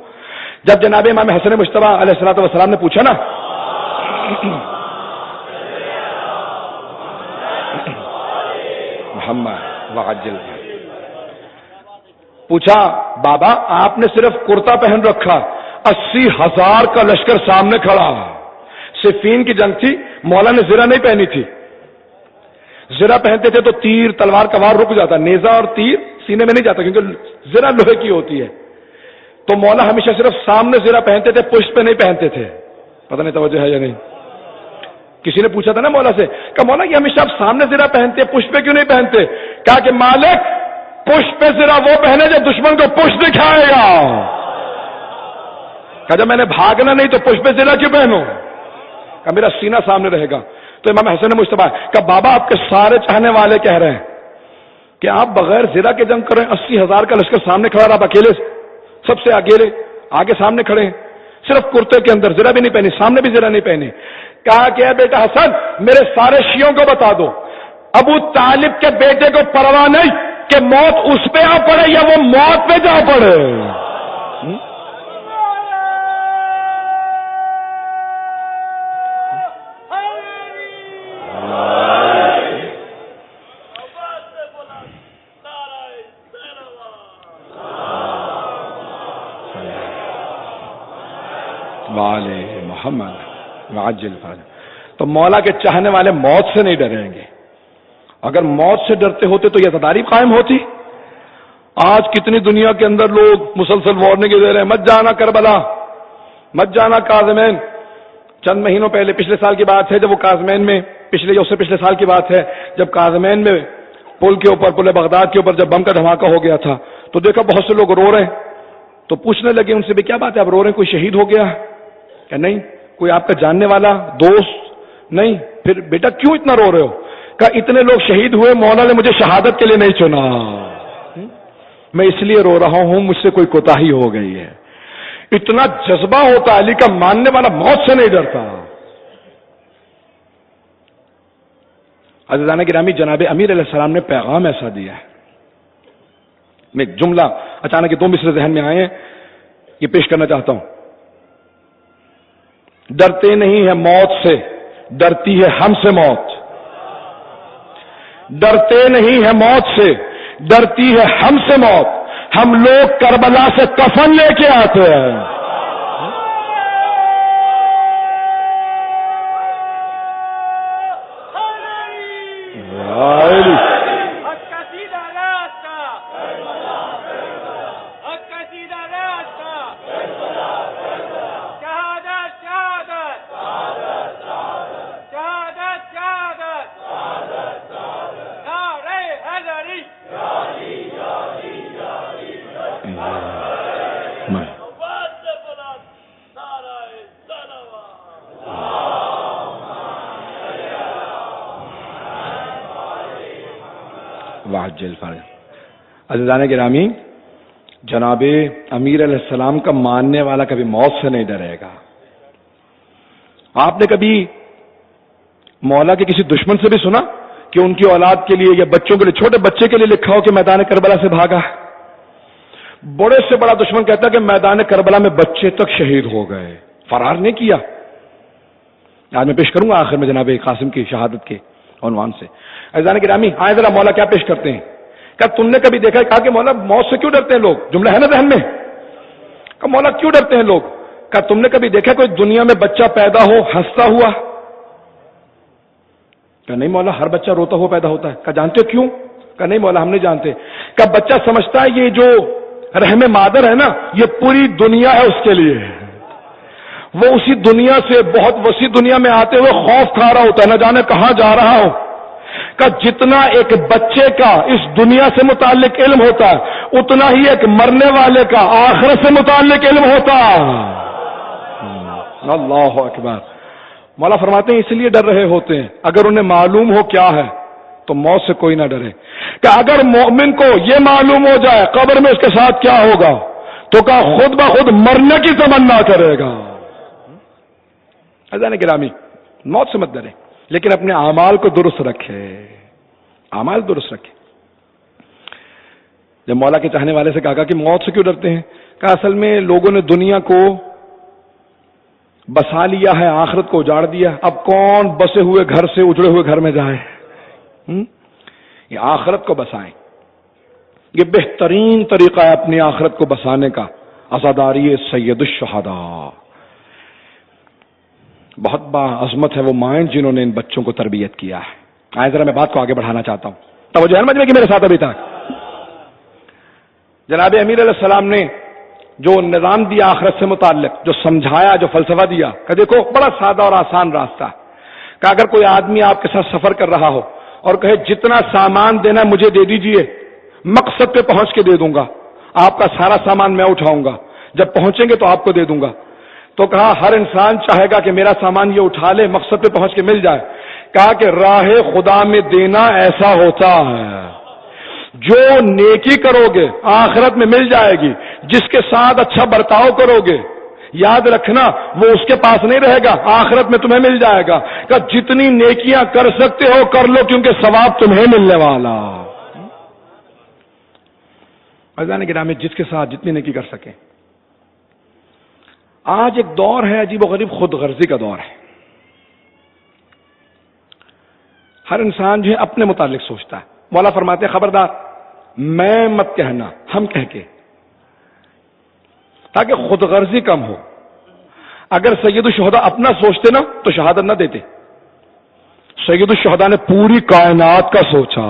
جب جناب امام حسن مجتبی علیہ الصلوۃ والسلام نے پوچھا نا محمد وعجل، پوچھا بابا آپ نے صرف کرتا پہن رکھا، 80,000 کا لشکر سامنے کھڑا، صفین کی جنگ تھی، مولا نے زرہ نہیں پہنی تھی، زرہ پہنتے تھے تو تیر تلوار کا وار رک جاتا، نیزہ اور تیر سینے میں نہیں جاتا کیونکہ زرہ لوہے کی ہوتی ہے، تو مولا ہمیشہ صرف سامنے زرہ پہنتے تھے، پشت پہ نہیں پہنتے تھے۔ پتہ نہیں توجہ ہے یا نہیں؟ کسی نے پوچھا تھا نا مولا سے کہ مولا یہ ہمیشہ آپ سامنے زرہ پہنتے پشت پہ کیوں نہیں پہنتے؟ کہا کہ مالک پشت پہ زرہ وہ پہنے جو دشمن کو پشت دکھائے گا۔ کہا جب میں نے بھاگنا نہیں تو پشت پہ زرہ کیوں پہنوں؟ کہا میرا سینہ سامنے رہے گا۔ تو امام حسن مجتبی کہ بابا آپ کے سارے چاہنے والے کہہ رہے ہیں کہ آپ بغیر زرہ کے جنگ کر رہے ہیں، 80,000 کا لشکر سامنے کھڑا رہا، آپ اکیلے سب سے اکیلے آگے سامنے کھڑے ہیں، صرف کرتے کے اندر زرہ بھی نہیں پہنی، سامنے بھی زرہ نہیں پہنی۔ کہا کہ اے بیٹا حسن میرے سارے شیعوں کو بتا دو ابو طالب کے بیٹے کو پرواہ نہیں کہ موت اس پہ آ پڑے یا وہ موت پہ جا پڑے۔ محمد وعجل فرج۔ تو مولا کے چاہنے والے موت سے نہیں ڈریں گے، اگر موت سے ڈرتے ہوتے تو یہ عزاداری قائم ہوتی۔ آج کتنی دنیا کے اندر لوگ مسلسل وارننگ دے رہے ہیں مت جانا کربلا، مت جانا کاظمین۔ چند مہینوں پہلے پچھلے سال کی بات ہے جب وہ کاظمین میں اس سے پچھلے سال کی بات ہے جب کاظمین میں پل کے اوپر پل بغداد کے اوپر جب بم کا دھماکہ ہو گیا تھا تو دیکھا بہت سے لوگ رو رہے ہیں، تو پوچھنے لگے ان سے بھی کیا بات ہے آپ رو رہے ہیں، کوئی شہید ہو گیا؟ کہ نہیں، کوئی آپ کا جاننے والا دوست نہیں؟ پھر بیٹا کیوں اتنا رو رہے ہو؟ کہ اتنے لوگ شہید ہوئے مولا نے مجھے شہادت کے لیے نہیں چنا، میں اس لیے رو رہا ہوں مجھ سے کوئی کوتاہی ہو گئی ہے۔ اتنا جذبہ ہوتا علی کا ماننے والا موت سے نہیں ڈرتا۔ عزیزان گرامی جناب امیر علیہ السلام نے پیغام ایسا دیا ہے، میں ایک جملہ اچانک دو مصرے ذہن میں آئے ہیں یہ پیش کرنا چاہتا ہوں۔ ڈرتے نہیں ہے موت سے، ڈرتی ہے ہم سے موت۔ ڈرتے نہیں ہے موت سے، ڈرتی ہے ہم سے موت۔ ہم لوگ کربلا سے کفن لے کے آتے ہیں. عزیزان گرامی، جناب امیر علیہ السلام کا ماننے والا کبھی موت سے نہیں ڈرے گا. آپ نے کبھی مولا کے کسی دشمن سے بھی سنا کہ ان کی اولاد کے لیے یا بچوں کے لیے، چھوٹے بچے کے لیے لکھا ہو کہ میدان کربلا سے بھاگا؟ بڑے سے بڑا دشمن کہتا ہے کہ میدان کربلا میں بچے تک شہید ہو گئے، فرار نہیں کیا. آج میں پیش کروں گا آخر میں جناب قاسم کی شہادت کے عنوان سے. عزیزان گرامی، آئے ذرا مولا کیا پیش کرتے ہیں. کہا تم نے کبھی دیکھا؟ کہا کہ مولا موت سے کیوں ڈرتے ہیں لوگ؟ جملہ ہے نا ذہن میں. کہا مولا کیوں ڈرتے ہیں لوگ؟ کہا تم نے کبھی دیکھا کوئی دنیا میں بچہ پیدا ہو ہنستا ہوا؟ کہا نہیں مولا، ہر بچہ روتا ہوا پیدا ہوتا ہے. کہا جانتے ہو کیوں؟ کہا نہیں مولا ہم نہیں جانتے. کہا بچہ سمجھتا ہے یہ جو رحم مادر ہے نا، یہ پوری دنیا ہے اس کے لیے. وہ اسی دنیا سے، بہت وسیع دنیا میں آتے ہوئے خوف کھا رہا ہوتا ہے، نہ جانے کہاں جا رہا ہو. کہ جتنا ایک بچے کا اس دنیا سے متعلق علم ہوتا ہے، اتنا ہی ایک مرنے والے کا آخرت سے متعلق علم ہوتا. اللہ اکبر. مولا فرماتے ہیں اس لیے ڈر رہے ہوتے ہیں اگر انہیں معلوم ہو کیا ہے تو موت سے کوئی نہ ڈرے. کہ اگر مومن کو یہ معلوم ہو جائے قبر میں اس کے ساتھ کیا ہوگا تو کہا خود بخود مرنے کی تمنا کرے گا. عزیزان گرامی، موت سے مت ڈرے، لیکن اپنے اعمال کو درست رکھے، اعمال درست رکھے. جب مولا کے چاہنے والے سے کہا کہ موت سے کیوں ڈرتے ہیں؟ کہا اصل میں لوگوں نے دنیا کو بسا لیا ہے، آخرت کو اجاڑ دیا. اب کون بسے ہوئے گھر سے اجڑے ہوئے گھر میں جائے؟ یہ آخرت کو بسائیں. یہ بہترین طریقہ ہے اپنی آخرت کو بسانے کا. عزاداری سید الشہداء. بہت عظمت ہے وہ مائیں جنہوں نے ان بچوں کو تربیت کیا ہے. آئے ذرا میں بات کو آگے بڑھانا چاہتا ہوں. توجہ ہے مجمع کی میرے ساتھ ابھی تک. جناب امیر علیہ السلام نے جو نظام دیا آخرت سے متعلق، جو سمجھایا، جو فلسفہ دیا، کہ دیکھو بڑا سادہ اور آسان راستہ ہے. کہ اگر کوئی آدمی آپ کے ساتھ سفر کر رہا ہو اور کہے جتنا سامان دینا مجھے دے دیجئے، مقصد پہ پہنچ کے دے دوں گا، آپ کا سارا سامان میں اٹھاؤں گا، جب پہنچیں گے تو آپ کو دے دوں گا. تو کہا ہر انسان چاہے گا کہ میرا سامان یہ اٹھا لے، مقصد پہ پہنچ کے مل جائے. کہا کہ راہ خدا میں دینا ایسا ہوتا ہے، جو نیکی کرو گے آخرت میں مل جائے گی، جس کے ساتھ اچھا برتاؤ کرو گے یاد رکھنا وہ اس کے پاس نہیں رہے گا، آخرت میں تمہیں مل جائے گا. کہ جتنی نیکیاں کر سکتے ہو کر لو، کیونکہ ثواب تمہیں ملنے والا. عزیزان گرامی، جس کے ساتھ جتنی نیکی کر سکیں. آج ایک دور ہے عجیب و غریب خود غرضی کا دور ہے. ہر انسان جو ہے اپنے متعلق سوچتا ہے. مولا فرماتے ہیں خبردار میں مت کہنا، ہم کہہ کے، تاکہ خود غرضی کم ہو. اگر سید الشہداء اپنا سوچتے نا تو شہادت نہ دیتے. سید الشہداء نے پوری کائنات کا سوچا.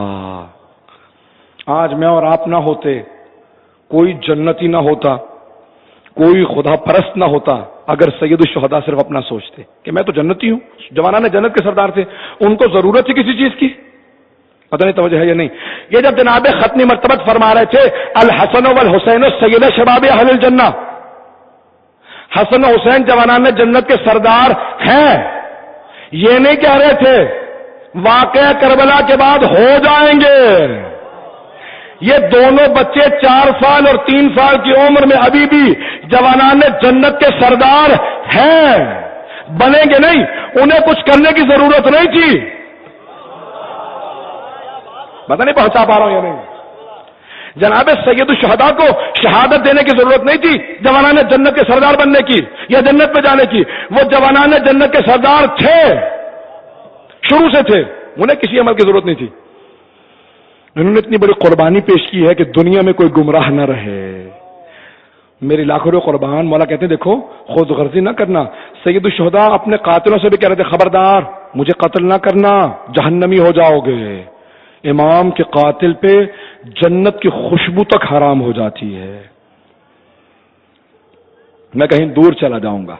آج میں اور آپ نہ ہوتے، کوئی جنتی نہ ہوتا، کوئی خدا پرست نہ ہوتا اگر سید الشہداء صرف اپنا سوچتے کہ میں تو جنتی ہوں. جوانان جنت کے سردار تھے، ان کو ضرورت تھی کسی چیز کی؟ پتہ نہیں توجہ ہے یا نہیں. یہ جب جناب ختمی مرتبت فرما رہے تھے الحسن والحسین سید شباب اہل الجنہ، حسن و حسین جوانان جنت کے سردار ہیں، یہ نہیں کہہ رہے تھے واقعہ کربلا کے بعد ہو جائیں گے. یہ دونوں بچے 4 سال اور 3 سال کی عمر میں ابھی بھی جوانان جنت کے سردار ہیں، بنیں گے نہیں. انہیں کچھ کرنے کی ضرورت نہیں تھی. پتہ نہیں پہنچا پا رہا ہوں یا نہیں. جناب سید الشہداء کو شہادت دینے کی ضرورت نہیں تھی جوانان جنت کے سردار بننے کی یا جنت میں جانے کی. وہ جوانان جنت کے سردار تھے، شروع سے تھے، انہیں کسی عمل کی ضرورت نہیں تھی. انہوں نے اتنی بڑی قربانی پیش کی ہے کہ دنیا میں کوئی گمراہ نہ رہے. میری لاکھوں روح قربان. مولا کہتے ہیں دیکھو خود غرضی نہ کرنا. سید الشہداء اپنے قاتلوں سے بھی کہہ رہے تھے خبردار مجھے قتل نہ کرنا جہنمی ہو جاؤ گے. امام کے قاتل پہ جنت کی خوشبو تک حرام ہو جاتی ہے. میں کہیں دور چلا جاؤں گا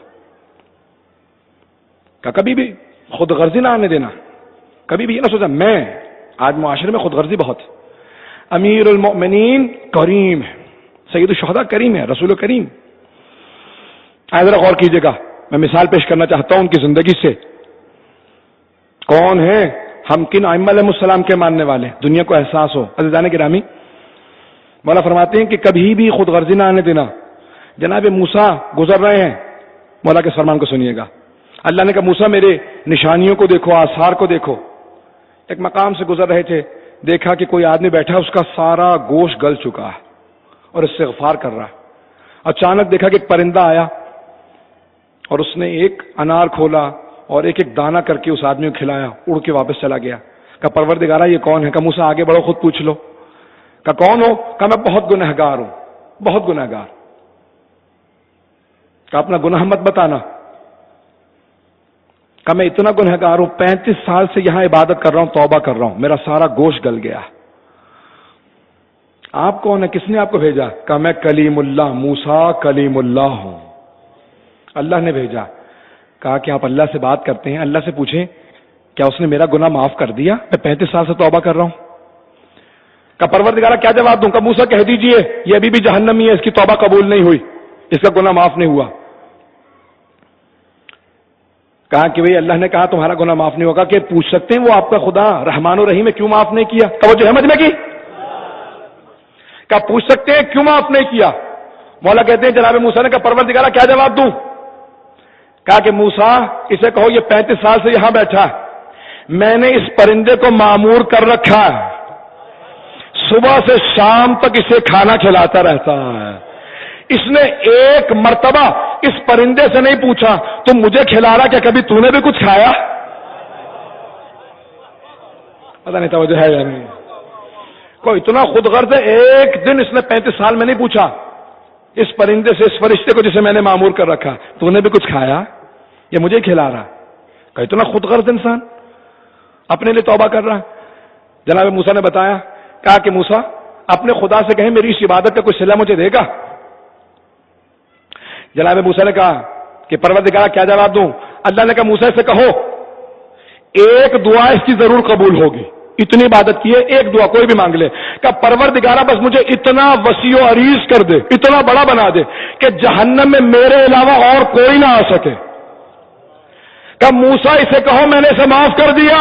کہ کبھی بھی خود غرضی نہ آنے دینا. کبھی بھی یہ نہ سوچا میں آج معاشرے میں خود غرضی بہت. امیر المؤمنین کریم ہے, سید الشہداء کریم ہے, رسول کریم. ذرا غور کیجیے گا, میں مثال پیش کرنا چاہتا ہوں ان کی زندگی سے. کون ہیں ہم کن ائمہ علیہ السلام کے ماننے والے, دنیا کو احساس ہو. عزیزان گرامی, مولا فرماتے ہیں کہ کبھی بھی خود غرضی نہ آنے دینا. جناب موسیٰ گزر رہے ہیں, مولا کے فرمان کو سنیے گا. اللہ نے کہا موسیٰ میرے نشانیوں کو دیکھو, آثار کو دیکھو. ایک مقام سے گزر رہے تھے, دیکھا کہ کوئی آدمی بیٹھا, اس کا سارا گوشت گل چکا ہے اور استغفار کر رہا ہے. اچانک دیکھا کہ ایک پرندہ آیا اور اس نے ایک انار کھولا اور ایک ایک دانہ کر کے اس آدمی کو کھلایا, اڑ کے واپس چلا گیا. کہا پروردگارہ یہ کون ہے؟ کہا موسیٰ آگے بڑھو خود پوچھ لو. کہا کون ہو؟ کہا میں بہت گنہگار ہوں, بہت گنہگار. کہا اپنا گناہ مت بتانا. کہا میں اتنا گنہگار ہوں 35 سال سے یہاں عبادت کر رہا ہوں, توبہ کر رہا ہوں, میرا سارا گوشت گل گیا. آپ کون ہے؟ کس نے آپ کو بھیجا؟ کہا میں کلیم اللہ موسیٰ کلیم اللہ ہوں, اللہ نے بھیجا. کہا کہ آپ اللہ سے بات کرتے ہیں, اللہ سے پوچھیں کیا اس نے میرا گناہ معاف کر دیا؟ میں 35 سال سے توبہ کر رہا ہوں. کہا پروردگارہ کیا جواب دوں؟ کہا موسیٰ کہہ دیجئے یہ ابھی بھی جہنمی ہے, اس کی توبہ قبول نہیں ہوئی, اس کا گناہ معاف نہیں ہوا. کہا کہ بھئی اللہ نے کہا تمہارا گناہ معاف نہیں ہوگا. کہ پوچھ سکتے ہیں وہ آپ کا خدا رحمان و رحیم ہے کیوں معاف نہیں کیا؟ کہا وہ جو ہے میں کی. کہا پوچھ سکتے ہیں کیوں معاف نہیں کیا؟ مولا کہتے ہیں جناب موسیٰ نے کہا پروردگارہ کیا جواب دوں؟ کہا کہ موسیٰ اسے کہو یہ 35 سال سے یہاں بیٹھا ہے, میں نے اس پرندے کو معمور کر رکھا ہے, صبح سے شام تک اسے کھانا کھلاتا رہتا ہے. اس نے ایک مرتبہ اس پرندے سے نہیں پوچھا تم مجھے کھلا رہا, کیا کبھی تو نے بھی کچھ کھایا؟ پتا نہیں توجہ ہے یا نہیں. کوئی اتنا خود غرض ہے, ایک دن اس نے 35 سال میں نہیں پوچھا اس پرندے سے, اس فرشتے کو جسے میں نے معمور کر رکھا تو نے بھی کچھ کھایا یا مجھے کھلا رہا. کہ اتنا خود غرض انسان اپنے لیے توبہ کر رہا. جناب موسیٰ نے بتایا, کہا کہ موسیٰ اپنے خدا سے کہیں میری اس عبادت کا کچھ صلہ مجھے دے گا؟ جناب موسیٰ نے کہا کہ پروردگارہ کیا جواب دوں؟ اللہ نے کہا موسیٰ سے کہو ایک دعا اس کی ضرور قبول ہوگی, اتنی عبادت کی ہے, ایک دعا کوئی بھی مانگ لے. کہ پروردگارہ بس مجھے اتنا وسیع و عریض کر دے, اتنا بڑا بنا دے کہ جہنم میں میرے علاوہ اور کوئی نہ آ سکے. کہ موسیٰ اسے کہو میں نے اسے معاف کر دیا.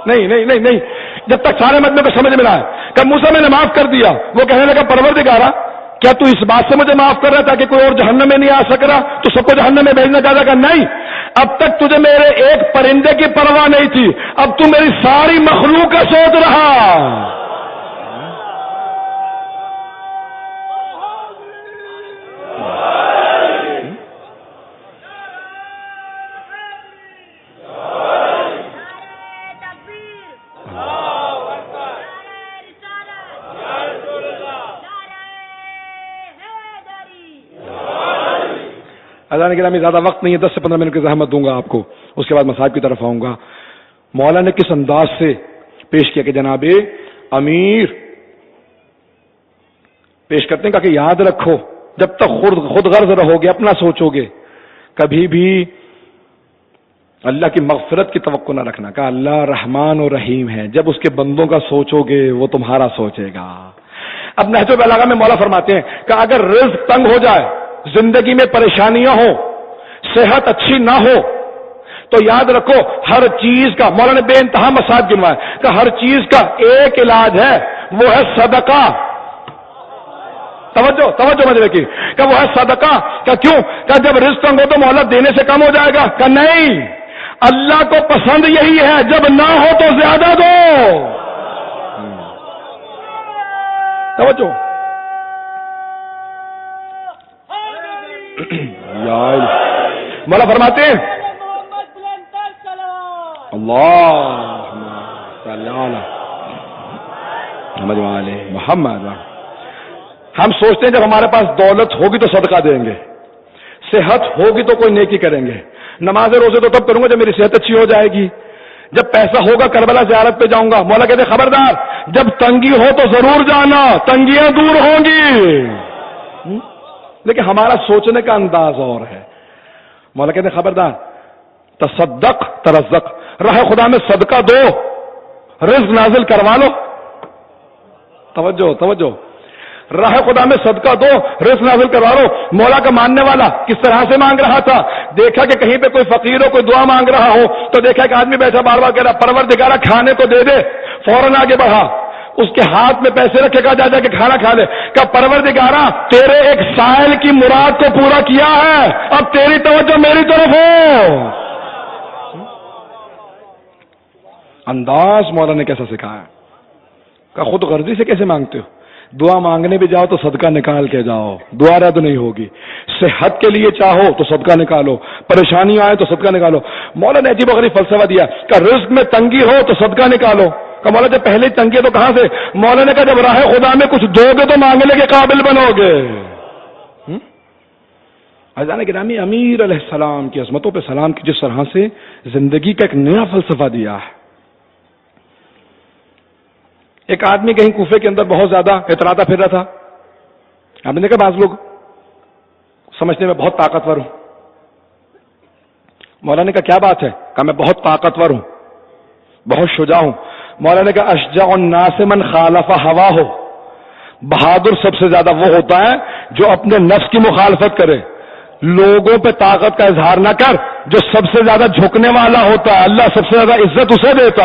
نہیں نہیں نہیں نہیں, جب تک سارے مجمع کو سمجھ میں نہ آئے. کہ موسیٰ میں نے معاف کر دیا. وہ کہنے لگا پروردگارہ کیا تو اس بات سے مجھے معاف کر رہا تاکہ کوئی اور جہنم میں نہیں آ سک رہا, تو سب کو جہنم میں بھیجنا چاہتا؟ کہ نہیں, اب تک تجھے میرے ایک پرندے کی پرواہ نہیں تھی, اب تو میری ساری مخلوق کا سوچ رہا. اللہ نے زیادہ وقت نہیں ہے, 10 سے 15 منٹ کی زحمت دوں گا آپ کو, اس کے بعد مصائب کی طرف آؤں گا. مولا نے کس انداز سے پیش کیا کہ جناب امیر پیش کرتے ہیں کہ یاد رکھو جب تک خود غرض رہو گے, اپنا سوچو گے, کبھی بھی اللہ کی مغفرت کی توقع نہ رکھنا. کہ اللہ رحمان و رحیم ہے, جب اس کے بندوں کا سوچو گے وہ تمہارا سوچے گا. اب نہج البلاغہ میں مولا فرماتے ہیں کہ اگر رزق تنگ ہو جائے, زندگی میں پریشانیاں ہو, صحت اچھی نہ ہو, تو یاد رکھو ہر چیز کا, مولا نے بے انتہا مسائل گنوائے کہ ہر چیز کا ایک علاج ہے, وہ ہے صدقہ. توجہ مجھے کی کہ وہ ہے صدقہ. کہ کیوں؟ کہ جب رزق تنگ ہو تو مہلت دینے سے کم ہو جائے گا. کہ نہیں, اللہ کو پسند یہی ہے جب نہ ہو تو زیادہ دو. توجہ. مولا فرماتے ہیں اللہ محمد. ہم سوچتے ہیں جب ہمارے پاس دولت ہوگی تو صدقہ دیں گے، صحت ہوگی تو کوئی نیکی کریں گے، نماز روزے تو تب کروں گا جب میری صحت اچھی ہو جائے گی، جب پیسہ ہوگا کربلا زیارت پہ جاؤں گا. مولا کہتے خبردار جب تنگی ہو تو ضرور جانا، تنگیاں دور ہوں گی. لیکن ہمارا سوچنے کا انداز اور ہے. مولا کہتے خبردار تصدق ترزق، راہ خدا میں صدقہ دو، رزق نازل کروا لو. توجہ توجہ، راہ خدا میں صدقہ دو، رزق نازل کروا لو. مولا کا ماننے والا کس طرح سے مانگ رہا تھا؟ دیکھا کہ کہیں پہ کوئی فقیر ہو، کوئی دعا مانگ رہا ہو تو دیکھا کہ آدمی بیٹھا بار بار کہہ رہا پروردگارا کھانے کو دے دے، فوراً آگے بڑھا، اس کے ہاتھ میں پیسے رکھے گا، جا جا کے کھانا کھا لے. کہ پروردگارا تیرے ایک سائل کی مراد کو پورا کیا ہے، اب تیری توجہ میری طرف ہو. انداز مولا نے کیسا سکھایا کہ خود غرضی سے کیسے مانگتے ہو؟ دعا مانگنے بھی جاؤ تو صدقہ نکال کے جاؤ، دعا رد نہیں ہوگی. صحت کے لیے چاہو تو صدقہ نکالو، پریشانی آئے تو صدقہ نکالو. مولا نے عجیب و غریب فلسفہ دیا کہ رزق میں تنگی ہو تو صدقہ نکالو. کہ مولا جب پہلے تنگی ہے تو کہاں سے؟ مولا نے کہا جب راہ خدا میں کچھ دو گے تو مانگنے کے قابل بنو گے. عزیزان گرامی، امیر علیہ السلام کی عظمتوں پہ سلام کی جس طرح سے زندگی کا ایک نیا فلسفہ دیا ہے. ایک آدمی کہیں کوفے کے اندر بہت زیادہ اتراتا پھر رہا تھا. آپ نے دیکھا بعض لوگ سمجھتے میں بہت طاقتور ہوں. مولا نے کہا کیا بات ہے؟ کہا میں بہت طاقتور ہوں، بہت شجاع ہوں. مولا نے کہا اشجع الناس من خالف ہوا ہو، بہادر سب سے زیادہ وہ ہوتا ہے جو اپنے نفس کی مخالفت کرے. لوگوں پہ طاقت کا اظہار نہ کر، جو سب سے زیادہ جھکنے والا ہوتا ہے اللہ سب سے زیادہ عزت اسے دیتا.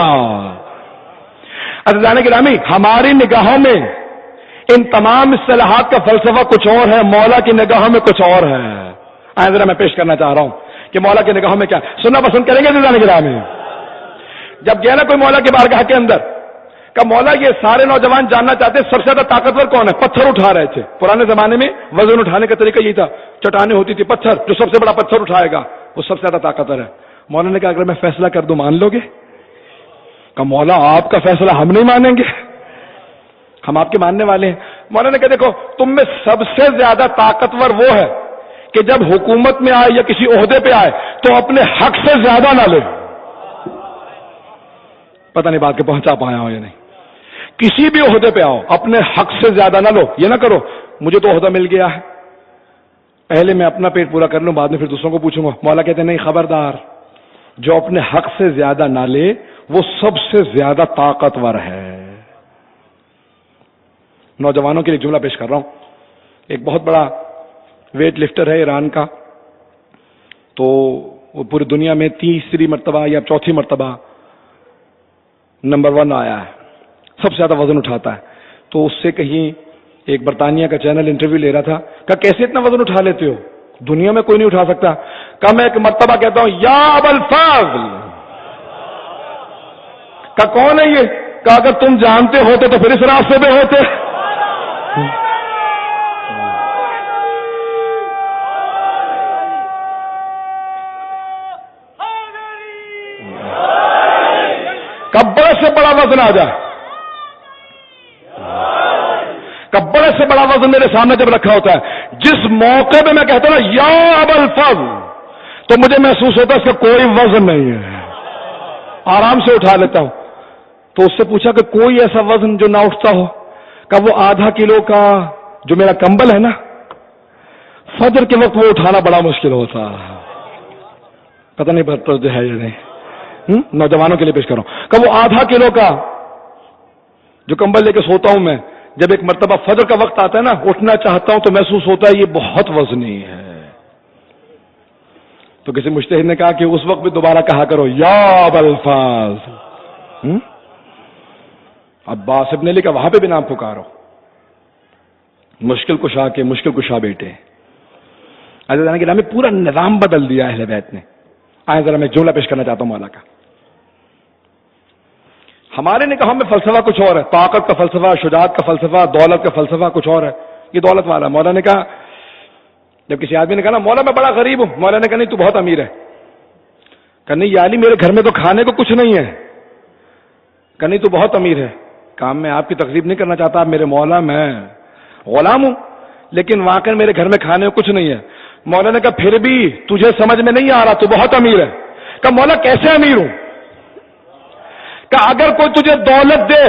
عزیزان گرامی، ہماری نگاہوں میں ان تمام اصطلاحات کا فلسفہ کچھ اور ہے، مولا کی نگاہوں میں کچھ اور ہے. آئیں ذرا میں پیش کرنا چاہ رہا ہوں کہ مولا کی نگاہوں میں کیا. سننا پسند کریں گے عزیزان گرامی؟ جب گیا نا کوئی مولا کی بارگاہ کے اندر، کہ مولا یہ سارے نوجوان جاننا چاہتے سب سے زیادہ طاقتور کون ہے؟ پتھر اٹھا رہے تھے. پرانے زمانے میں وزن اٹھانے کا طریقہ یہی تھا، چٹانیں ہوتی تھی، پتھر جو سب سے بڑا پتھر اٹھائے گا وہ سب سے زیادہ طاقتور ہے. مولا نے کہا اگر میں فیصلہ کر دوں مان لو گے؟ کہ مولا آپ کا فیصلہ ہم نہیں مانیں گے، ہم آپ کے ماننے والے ہیں. مولا نے کہا دیکھو تم میں سب سے زیادہ طاقتور وہ ہے کہ جب حکومت میں آئے یا کسی عہدے پہ آئے تو اپنے حق سے زیادہ نہ لے. پتہ نہیں بات کے پہنچا پایا ہو یا نہیں. کسی بھی عہدے پہ آؤ اپنے حق سے زیادہ نہ لو. یہ نہ کرو مجھے تو عہدہ مل گیا ہے، پہلے میں اپنا پیٹ پورا کر لوں بعد میں پھر دوسروں کو پوچھوں گا. مولا کہتے ہیں نہیں، خبردار، جو اپنے حق سے زیادہ نہ لے وہ سب سے زیادہ طاقتور ہے. نوجوانوں کے لیے جملہ پیش کر رہا ہوں. ایک بہت بڑا ویٹ لفٹر ہے ایران کا، تو وہ پوری دنیا میں تیسری مرتبہ یا چوتھی مرتبہ نمبر 1 آیا ہے، سب سے زیادہ وزن اٹھاتا ہے. تو اس سے کہیں ایک برطانیہ کا چینل انٹرویو لے رہا تھا، کہا کیسے اتنا وزن اٹھا لیتے ہو؟ دنیا میں کوئی نہیں اٹھا سکتا. کہا میں ایک مرتبہ کہتا ہوں یا ابا الفضل. کہا کون ہے یہ؟ کہا اگر تم جانتے ہوتے تو پھر اس راستے پہ ہوتے. کب بڑے سے بڑا وزن آ جائے، کب بڑے سے بڑا وزن میرے سامنے جب رکھا ہوتا ہے، جس موقع پہ میں کہتا ہوں یا ابا الفضل تو مجھے محسوس ہوتا ہے اس کا کوئی وزن نہیں ہے، آرام سے اٹھا لیتا ہوں. تو اس سے پوچھا کہ کوئی ایسا وزن جو نہ اٹھتا ہو؟ کہ وہ آدھا کلو کا جو میرا کمبل ہے نا، فجر کے وقت وہ اٹھانا بڑا مشکل ہوتا. پتہ نہیں بہتر جو ہے یا نہیں، نوجوانوں کے لیے پیش کر رہا ہوں کہ وہ آدھا کلو کا جو کمبل لے کے سوتا ہوں میں، جب ایک مرتبہ فجر کا وقت آتا ہے نا اٹھنا چاہتا ہوں تو محسوس ہوتا ہے یہ بہت وزنی ہے. تو کسی مجتہد نے کہا کہ اس وقت بھی دوبارہ کہا کرو یا ابا الفاظ. عباس ابن علی کا وہاں پہ بھی نام پکارو، مشکل کشا کے مشکل کشا بیٹے. عزیزان گرامی، پورا نظام بدل دیا اہل بیت نے. آئیں ذرا میں جملہ پیش کرنا چاہتا ہوں مولا کا. ہمارے نگاہوں میں فلسفہ کچھ اور ہے، طاقت کا فلسفہ، شجاعت کا فلسفہ، دولت کا فلسفہ کچھ اور ہے. یہ دولت والا. مولا نے کہا، جب کسی آدمی نے کہا نا مولا میں بڑا غریب ہوں، مولا نے کہا نہیں تو بہت امیر ہے. کہ نہیں یا علی میرے گھر میں تو کھانے کو کچھ نہیں ہے. کہ نہیں تو بہت امیر ہے. کام میں آپ کی تکذیب نہیں کرنا چاہتا، آپ میرے مولا، میں غلام ہوں، لیکن واقعی میرے گھر میں کھانے کو کچھ نہیں ہے. مولا نے کہا پھر بھی تجھے سمجھ میں نہیں آ رہا، تو بہت امیر ہے. کہا مولا کیسے امیر ہوں؟ کہ اگر کوئی تجھے دولت دے،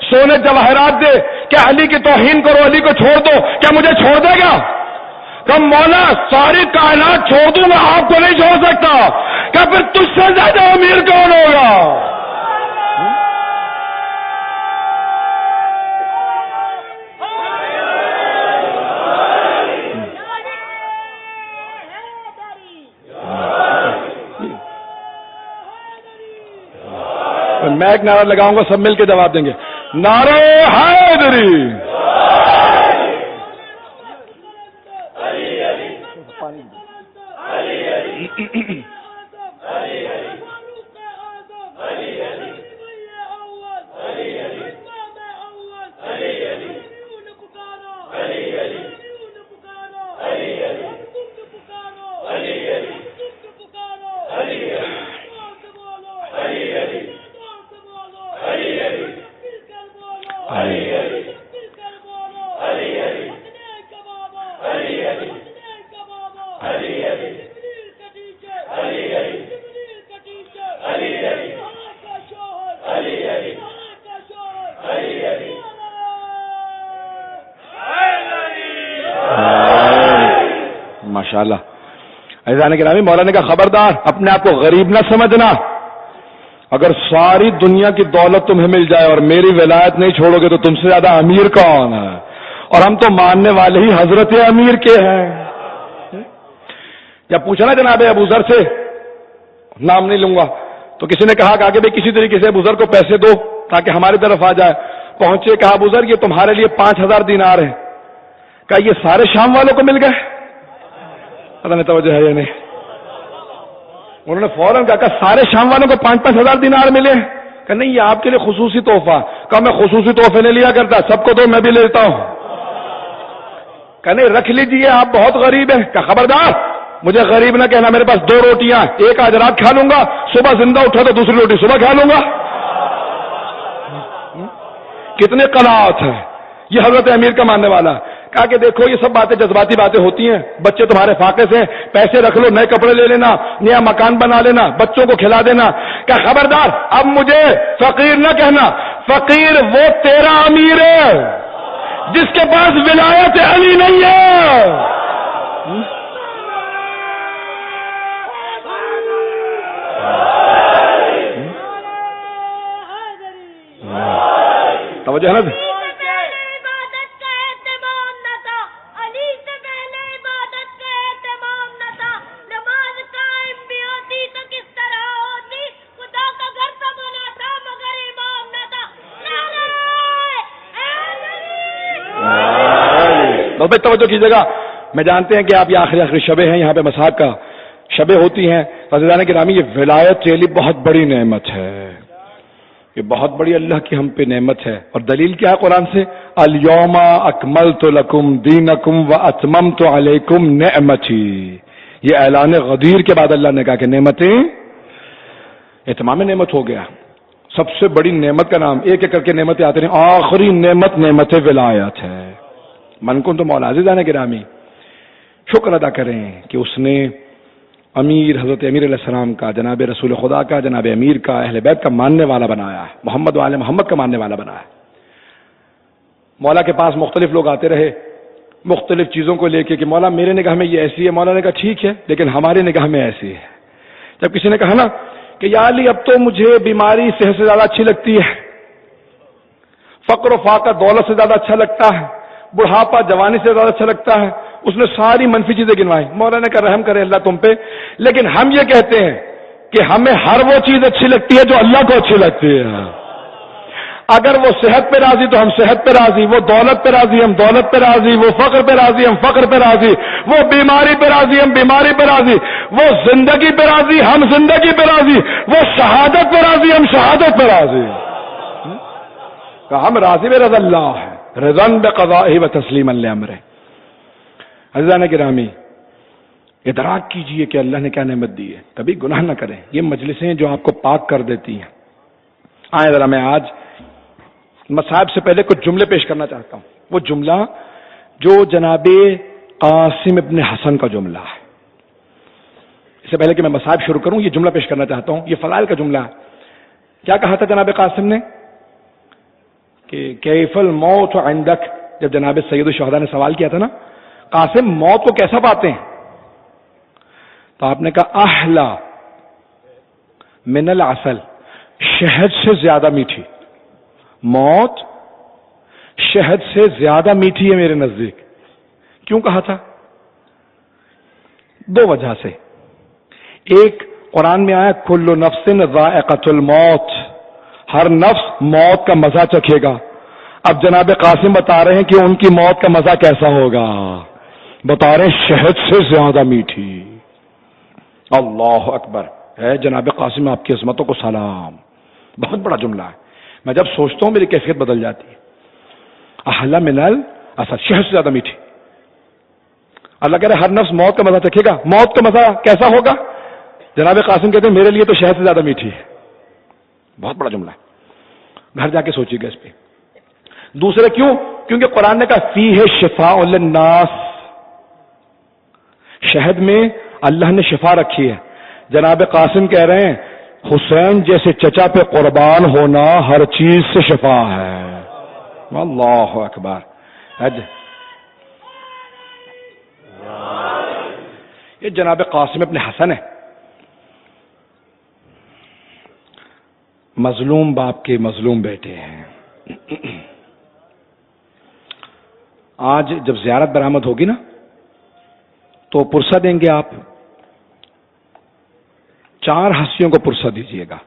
سونے جواہرات دے، کہ علی کی توہین کرو، علی کو چھوڑ دو، کیا مجھے چھوڑ دے گا؟ کہ مولا ساری کائنات چھوڑ دوں گا، آپ کو نہیں چھوڑ سکتا. کہ پھر تجھ سے زیادہ امیر کون ہوگا؟ میں ایک نعرہ لگاؤں گا، سب مل کے جواب دیں گے. نعرہ حیدری. ماشاءاللہ. عزیزان گرامی، مولانا کا خبردار، اپنے آپ کو غریب نہ سمجھنا. اگر ساری دنیا کی دولت تمہیں مل جائے اور میری ولایت نہیں چھوڑو گے تو تم سے زیادہ امیر کون ہے؟ اور ہم تو ماننے والے ہی حضرت امیر کے ہیں. جب پوچھا نا جناب ابو ذر سے، نام نہیں لوں گا، تو کسی نے کہا کہ آگے بھی کسی طریقے سے ابو ذر کو پیسے دو تاکہ ہماری طرف آ جائے. پہنچے، کہا ابو ذر یہ تمہارے لیے 5000 دینار ہیں. کہا یہ سارے شام والوں کو مل گئے؟ پتہ نہیں توجہ ہے یا نہیں. انہوں نے فوراً کہا کہ سارے شام والوں کو 5,000 دینار ملے. کہ نہیں یہ آپ کے لیے خصوصی تحفہ. کہا میں خصوصی تحفے نہیں لیا کرتا، سب کو دو، میں بھی لیتا ہوں. کہ نہیں رکھ لیجئے، آپ بہت غریب ہیں. کہ خبردار مجھے غریب نہ کہنا، میرے پاس 2 روٹیاں، ایک آج رات کھا لوں گا، صبح زندہ اٹھا تو دوسری روٹی صبح کھا لوں گا. کتنے قناعت ہے یہ حضرت امیر کا ماننے والا. کہا کہ دیکھو یہ سب باتیں جذباتی باتیں ہوتی ہیں، بچے تمہارے فاقے سے، پیسے رکھ لو، نئے کپڑے لے لینا، نیا مکان بنا لینا، بچوں کو کھلا دینا. کہ خبردار اب مجھے فقیر نہ کہنا. فقیر وہ تیرا امیر ہے جس کے پاس ولایت علی نہیں ہے. توجہ ہے نا؟ بس بھائی توجہ کیجیے گا. میں جانتے ہیں کہ آپ یہ آخری شبیں ہیں، یہاں پہ مساق کا شبیں ہوتی ہیں. عزیزان گرامی یہ ولایت چیلی بہت بڑی نعمت ہے، یہ بہت بڑی اللہ کی ہم پہ نعمت ہے. اور دلیل کیا ہے قرآن سے؟ الیوم اکملت لکم دینکم واتممت علیکم نعمتی. یہ اعلان غدیر کے بعد اللہ نے کہا کہ نعمتیں، اتمام نعمت ہو گیا. سب سے بڑی نعمت کا نام ایک ایک کر کے نعمتیں آتے ہیں. آخری نعمت نعمت ولایت ہے. من کن تو مولا. عزیزان گرامی شکر ادا کریں کہ اس نے امیر حضرت امیر علیہ السلام کا، جناب رسول خدا کا، جناب امیر کا، اہل بیت کا ماننے والا بنایا ہے، محمد و آل محمد کا ماننے والا بنایا ہے. مولا کے پاس مختلف لوگ آتے رہے مختلف چیزوں کو لے کے کہ مولا میرے نگاہ میں یہ ایسی ہے. مولا نے کہا ٹھیک ہے لیکن ہماری نگاہ میں ایسی ہے. جب کسی نے کہا نا کہ یا علی اب تو مجھے بیماری صحت سے زیادہ اچھی لگتی ہے، فقر و فاقہ دولت سے زیادہ اچھا لگتا ہے، بڑھاپا جوانی سے زیادہ اچھا لگتا ہے، اس نے ساری منفی چیزیں گنوائی. مولا نے کہا رحم کرے اللہ تم پہ، لیکن ہم یہ کہتے ہیں کہ ہمیں ہر وہ چیز اچھی لگتی ہے جو اللہ کو اچھی لگتی ہے. اگر وہ صحت پہ راضی تو ہم صحت پہ راضی، وہ دولت پہ راضی ہم دولت پہ راضی، وہ فقر پہ راضی ہم فقر پہ راضی، وہ بیماری پہ راضی ہم بیماری پہ راضی، وہ زندگی پہ راضی ہم زندگی پہ راضی، وہ شہادت پہ راضی ہم شہادت پہ راضی. ہم راضی بے رضا اللہ ہے، رضن بقضائہ و تسلیما لامرہ. عزیزان گرامی ادراک کیجئے کہ اللہ نے کیا نعمت دی ہے. کبھی گناہ نہ کریں. یہ مجلسیں جو آپ کو پاک کر دیتی ہیں، آئے ذرا میں آج مصائب سے پہلے کچھ جملے پیش کرنا چاہتا ہوں. وہ جملہ جو جناب قاسم ابن حسن کا جملہ ہے. اس سے پہلے کہ میں مصائب شروع کروں یہ جملہ پیش کرنا چاہتا ہوں. یہ فضائل کا جملہ ہے. کیا کہا تھا جناب قاسم نے کہ کیف الموت عندک؟ جب جناب سید الشہداء نے سوال کیا تھا نا قاسم موت کو کیسا پاتے ہیں، تو آپ نے کہا احلا من العسل، شہد سے زیادہ میٹھی. موت شہد سے زیادہ میٹھی ہے میرے نزدیک. کیوں کہا تھا؟ دو وجہ سے. ایک، قرآن میں آیا کل نفس ذائقۃ الموت، ہر نفس موت کا مزہ چکھے گا. اب جناب قاسم بتا رہے ہیں کہ ان کی موت کا مزہ کیسا ہوگا، بتا رہے ہیں شہد سے زیادہ میٹھی. اللہ اکبر ہے جناب قاسم، آپ کی عظمتوں کو سلام. بہت بڑا جملہ ہے. میں جب سوچتا ہوں میری کیفیت بدل جاتی ہے. احلا من العسل، شہد سے زیادہ میٹھی. اللہ کہہ رہے ہر نفس موت کا مزہ چکھے گا. موت کا مزہ کیسا ہوگا؟ جناب قاسم کہتے ہیں میرے لیے تو شہد سے زیادہ میٹھی ہے. بہت بڑا جملہ ہے، گھر جا کے سوچیے گا اس پہ. دوسرے کیوں؟ کیونکہ قرآن نے کہا فیہ شفاء للناس، شہد میں اللہ نے شفا رکھی ہے. جناب قاسم کہہ رہے ہیں حسین جیسے چچا پہ قربان ہونا ہر چیز سے شفا ہے. اللہ اکبر. یہ جناب قاسم ابن حسن ہے، مظلوم باپ کے مظلوم بیٹے ہیں. آج جب زیارت برآمد ہوگی نا تو پرسہ دیں گے آپ. 4 ہستیوں کو پرسہ دیجیے گا.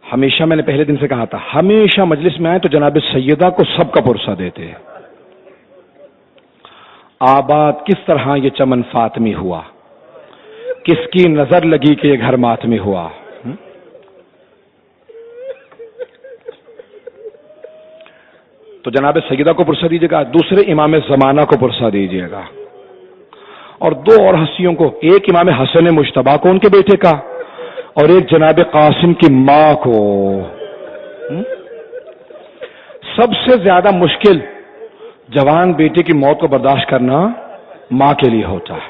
ہمیشہ میں نے پہلے دن سے کہا تھا ہمیشہ مجلس میں آئے تو جناب سیدہ کو سب کا پرسہ دیتے ہیں. آباد کس طرح یہ چمن فاطمی ہوا، کس کی نظر لگی کہ یہ گھر ماتمی ہوا. تو جناب سیدہ کو پرسہ دیجیے گا. دوسرے امام زمانہ کو پرسہ دیجیے گا. اور 2 اور ہستیوں کو، ایک امام حسن مجتبیٰ کو ان کے بیٹے کا، اور ایک جناب قاسم کی ماں کو. سب سے زیادہ مشکل جوان بیٹے کی موت کو برداشت کرنا ماں کے لیے ہوتا ہے.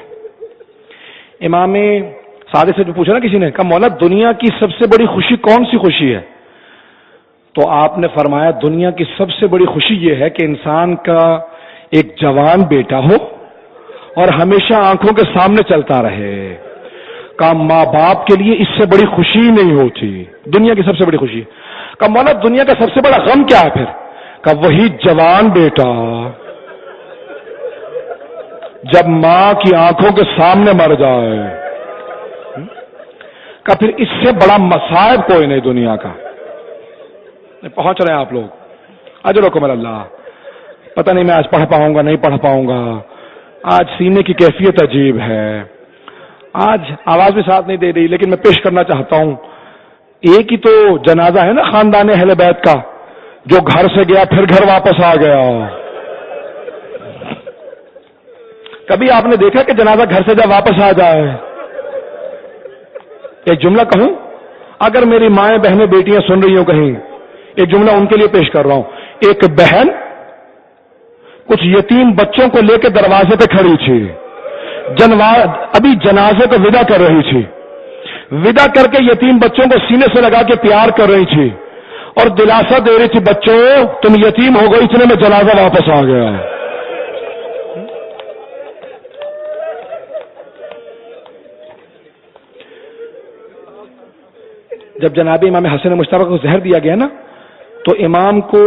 امام صادق سے جو پوچھا نا کسی نے، کہا مولا دنیا کی سب سے بڑی خوشی کون سی خوشی ہے؟ تو آپ نے فرمایا دنیا کی سب سے بڑی خوشی یہ ہے کہ انسان کا ایک جوان بیٹا ہو اور ہمیشہ آنکھوں کے سامنے چلتا رہے. کہا ماں باپ کے لیے اس سے بڑی خوشی نہیں ہوتی، دنیا کی سب سے بڑی خوشی. کہا مولا دنیا کا سب سے بڑا غم کیا ہے پھر؟ کہا وہی جوان بیٹا جب ماں کی آنکھوں کے سامنے مر جائے. کہا پھر اس سے بڑا مصائب کوئی نہیں دنیا کا. پہنچ رہے ہیں آپ لوگ. اجرکم اللہ. پتہ نہیں میں آج پڑھ پاؤں گا نہیں پڑھ پاؤں گا. آج سینے کی کیفیت عجیب ہے، آج آواز بھی ساتھ نہیں دے رہی، لیکن میں پیش کرنا چاہتا ہوں. ایک ہی تو جنازہ ہے نا خاندان اہل بیت کا، جو گھر سے گیا پھر گھر واپس آ گیا. کبھی آپ نے دیکھا کہ جنازہ گھر سے جب واپس آ جائے؟ ایک جملہ کہوں، اگر میری مائیں بہنیں بیٹیاں سن رہی ہوں کہیں، ایک جملہ ان کے لیے پیش کر رہا ہوں. ایک بہن کچھ یتیم بچوں کو لے کے دروازے پہ کھڑی تھی، ابھی جنازے کو ودا کر رہی تھی. ودا کر کے یتیم بچوں کو سینے سے لگا کے پیار کر رہی تھی اور دلاسا دے رہی تھی بچوں تم یتیم ہو گئے اتنے میں جنازہ واپس آ گیا. جب جناب امام حسن مجتبیٰ کو زہر دیا گیا نا تو امام کو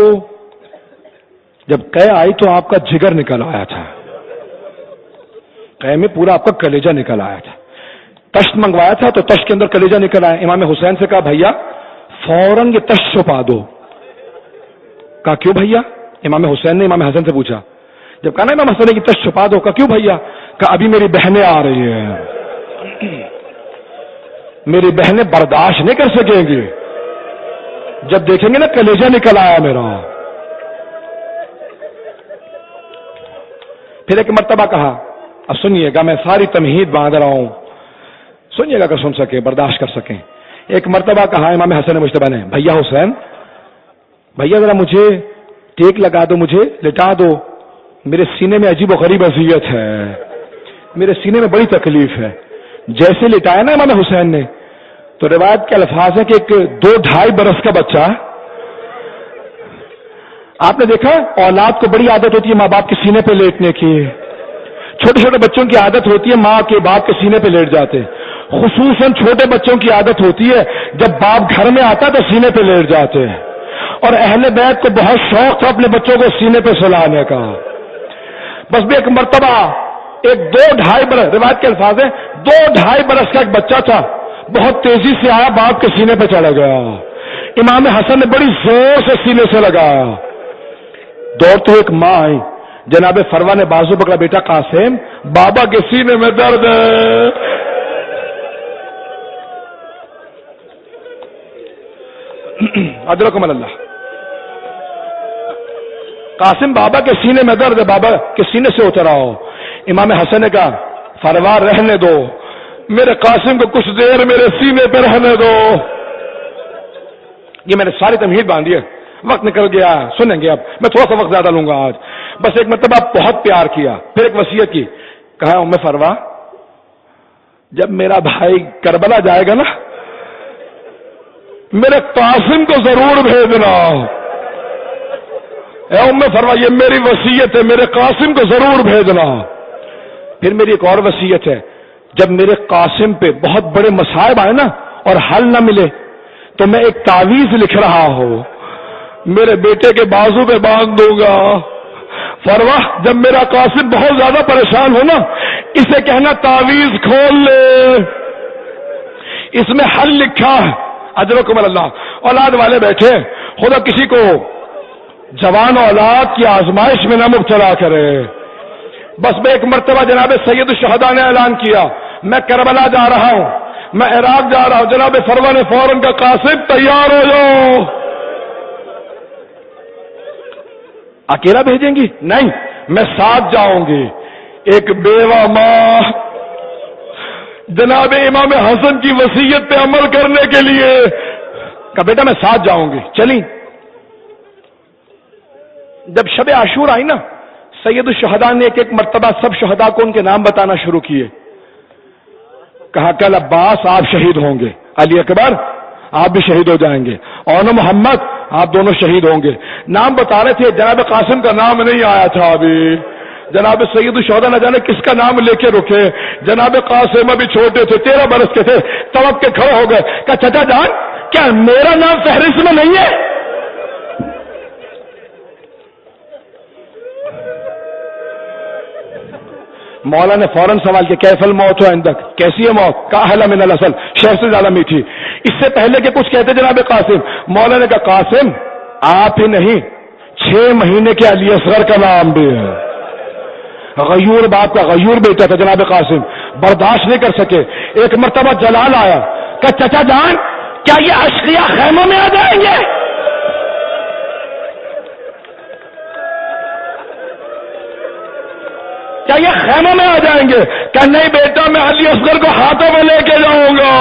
جب قے آئی تو آپ کا جگر نکل آیا تھا، قے میں پورا آپ کا کلیجہ نکل آیا تھا. تشت منگوایا تھا تو تشت کے اندر کلیجہ نکل آیا. امام حسین سے کہا بھیا فوراً یہ تشت چھپا دو. کہا کیوں بھیا؟ امام حسین نے امام حسن سے پوچھا. جب کہا نا امام حسن نے کی تشت چھپا دو، کہا کیوں بھیا؟ کہا ابھی میری بہنیں آ رہی ہیں، میری بہنیں برداشت نہیں کر سکیں گی جب دیکھیں گے نا کلیجہ نکل آیا میرا. پھر ایک مرتبہ کہا، اب سنیے گا میں ساری تمہید باندھ رہا ہوں، سنیے گا اگر سن سکیں برداشت کر سکیں. ایک مرتبہ کہا امام حسن مجتبی نے، بھیا حسین، بھیا ذرا مجھے ٹیک لگا دو، مجھے لٹا دو، میرے سینے میں عجیب و غریب اذیت ہے، میرے سینے میں بڑی تکلیف ہے۔ جیسے لٹایا نا امام حسین نے، تو روایت کے الفاظ ہیں کہ ایک 2-2.5 برس کا بچہ، آپ نے دیکھا اولاد کو بڑی عادت ہوتی ہے ماں باپ کے سینے پہ لیٹنے کی، چھوٹے چھوٹے بچوں کی عادت ہوتی ہے ماں کے باپ کے سینے پہ لیٹ جاتے، خصوصاً چھوٹے بچوں کی عادت ہوتی ہے جب باپ گھر میں آتا تو سینے پہ لیٹ جاتے ہیں، اور اہل بیت کو بہت شوق تھا اپنے بچوں کو سینے پہ سلانے کا۔ بس بھی ایک مرتبہ ایک 2-2.5 برس، روایت کے الفاظ ہیں 2-2.5 برس کا ایک بچہ تھا، بہت تیزی سے آیا باپ کے سینے پہ چڑھ گیا، امام حسن نے بڑی زور سے سینے سے لگایا، دوڑتے ایک ماں آئی، جناب فروا نے بازو پکڑا، بیٹا قاسم بابا کے سینے میں درد ہے۔ ادرکم اللہ، قاسم بابا کے سینے میں درد ہے، بابا کے سینے سے اتر آؤ۔ امام حسن نے کہا فروا رہنے دو، میرے قاسم کو کچھ دیر میرے سینے پہ رہنے دو۔ یہ میں نے ساری تمہید باندھی ہے، وقت نکل گیا، سنیں گے اب میں تھوڑا سا وقت زیادہ لوں گا آج۔ بس ایک مرتبہ بہت پیار کیا، پھر ایک وصیت کی، کہا ام فروا جب میرا بھائی کربلا جائے گا نا، میرے قاسم کو ضرور بھیجنا۔ اے ام فرما یہ میری وصیت ہے، میرے قاسم کو ضرور بھیجنا۔ پھر میری ایک اور وصیت ہے، جب میرے قاسم پہ بہت بڑے مصائب آئے نا اور حل نہ ملے تو میں ایک تعویذ لکھ رہا ہوں، میرے بیٹے کے بازو پہ باندھ دوں گا۔ فروا جب میرا قاسم بہت زیادہ پریشان ہو نا، اسے کہنا تعویذ کھول لے، اس میں حل لکھا ہے۔ اجرکم اللہ۔ اولاد والے بیٹھے، خدا کسی کو جوان اولاد کی آزمائش میں نہ مبتلا کرے۔ بس میں ایک مرتبہ جناب سید الشہداء نے اعلان کیا میں کربلا جا رہا ہوں، میں عراق جا رہا ہوں، جناب فروا نے فوراً کا قاسم تیار ہو جاؤ۔ اکیلا بھیجیں گی؟ نہیں، میں ساتھ جاؤں گی۔ ایک بیوہ ماں جناب امام حسن کی وصیت پہ عمل کرنے کے لیے کہا بیٹا میں ساتھ جاؤں گی، چلی۔ جب شب عاشور آئی نا، سید الشہداء نے ایک ایک مرتبہ سب شہداء کو ان کے نام بتانا شروع کیے۔ کہا کل عباس آپ شہید ہوں گے، علی اکبر آپ بھی شہید ہو جائیں گے، اور محمد آپ دونوں شہید ہوں گے۔ نام بتا رہے تھے، جناب قاسم کا نام نہیں آیا تھا ابھی، جناب سید الشہداء نہ جانے کس کا نام لے کے رکے۔ جناب قاسم ابھی چھوٹے تھے، 13 برس کے تھے، تڑپ کے کھڑے ہو گئے، کہا چچا جان کیا میرا نام فہرست میں نہیں ہے؟ مولا نے فوراً سوال کیا کیف الموت ہو عندک، کیسی ہے موت؟ کہا حل من الاصل، شہر سے زیادہ میٹھی۔ اس سے پہلے کہ کچھ کہتے جناب قاسم، مولا نے کہا قاسم آپ ہی نہیں 6 مہینے کے علی اصغر کا نام بھی ہے۔ غیور باپ کا غیور بیٹا تھا جناب قاسم، برداشت نہیں کر سکے۔ ایک مرتبہ جلال آیا، کہا چچا جان کیا یہ اشقیاء خیموں میں آ جائیں گے؟ کیا یہ خیموں میں آ جائیں گے؟ کہ نہیں بیٹا میں علی اصغر کو ہاتھوں میں لے کے جاؤں گا۔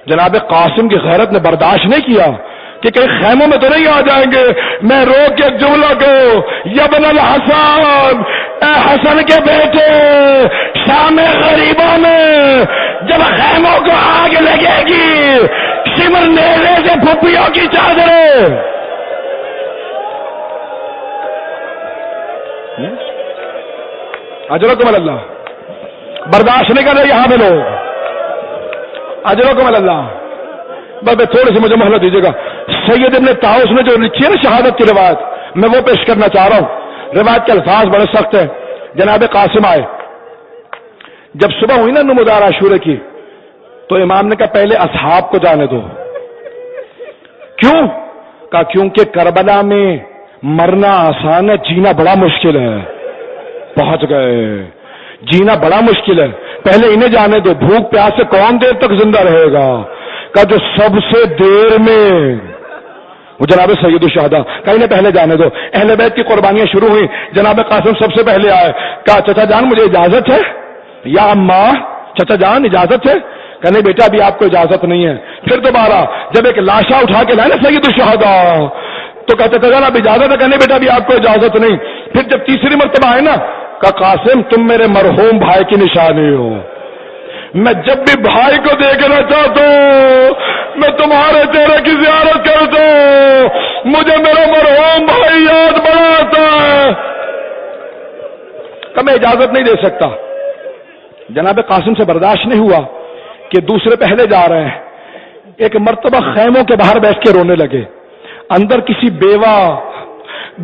جناب قاسم کی غیرت نے برداشت نہیں کیا کہ کہیں خیموں میں تو نہیں آ جائیں گے۔ میں رو کے جملہ کو یبن الحسن، اے حسن کے بیٹے، شام غریبوں میں جب خیموں کو آگ لگے گی، سمر نیزے سے پھپھیوں کی چادریں، اجرکم اللہ، برداشت نہیں کر رہے یہاں پہ لوگ، اجرکم اللہ۔ بس تھوڑی سی مجھے مہلت دیجیے گا۔ سید ابن طاؤس نے جو لکھی ہے نا شہادت کی روایت، میں وہ پیش کرنا چاہ رہا ہوں۔ روایت کے الفاظ بڑے سخت ہیں۔ جناب قاسم آئے، جب صبح ہوئی نا نمودار عاشورے کی، تو امام نے کہا پہلے اصحاب کو جانے دو۔ کیوں؟ کہا کیونکہ کربلا میں مرنا آسان ہے، جینا بڑا مشکل ہے۔ پہنچ گئے، جینا بڑا مشکل ہے، پہلے انہیں جانے دو، بھوک پیاس سے کون دیر تک زندہ رہے گا؟ کہ جو سب سے دیر میں، وہ جناب سید الشہداء، کہ انہیں پہلے جانے دو۔ اہل بیت کی قربانیاں شروع ہوئی، جناب قاسم سب سے پہلے آئے۔ کہا چچا جان مجھے اجازت ہے؟ یا اماں چچا جان اجازت ہے؟ کہ نہیں بیٹا ابھی آپ کو اجازت نہیں ہے. پھر دوبارہ جب ایک لاشا اٹھا کے لائے نا سید الشہداء تو کہتے تھے اب اجازت ہے کہ نہیں بیٹا ابھی آپ کو اجازت نہیں. پھر جب تیسری مرتبہ آئے نا کہ قاسم تم میرے مرحوم بھائی کی نشانی ہو, میں جب بھی بھائی کو دیکھنا چاہتا ہوں میں تمہارے چہرے کی زیارت کرتا ہوں, مجھے میرا مرحوم بھائی یاد بڑا آتا ہے. کہ میں اجازت نہیں دے سکتا. جناب قاسم سے برداشت نہیں ہوا کہ دوسرے پہلے جا رہے ہیں. ایک مرتبہ خیموں کے باہر بیٹھ کے رونے لگے. اندر کسی بیوہ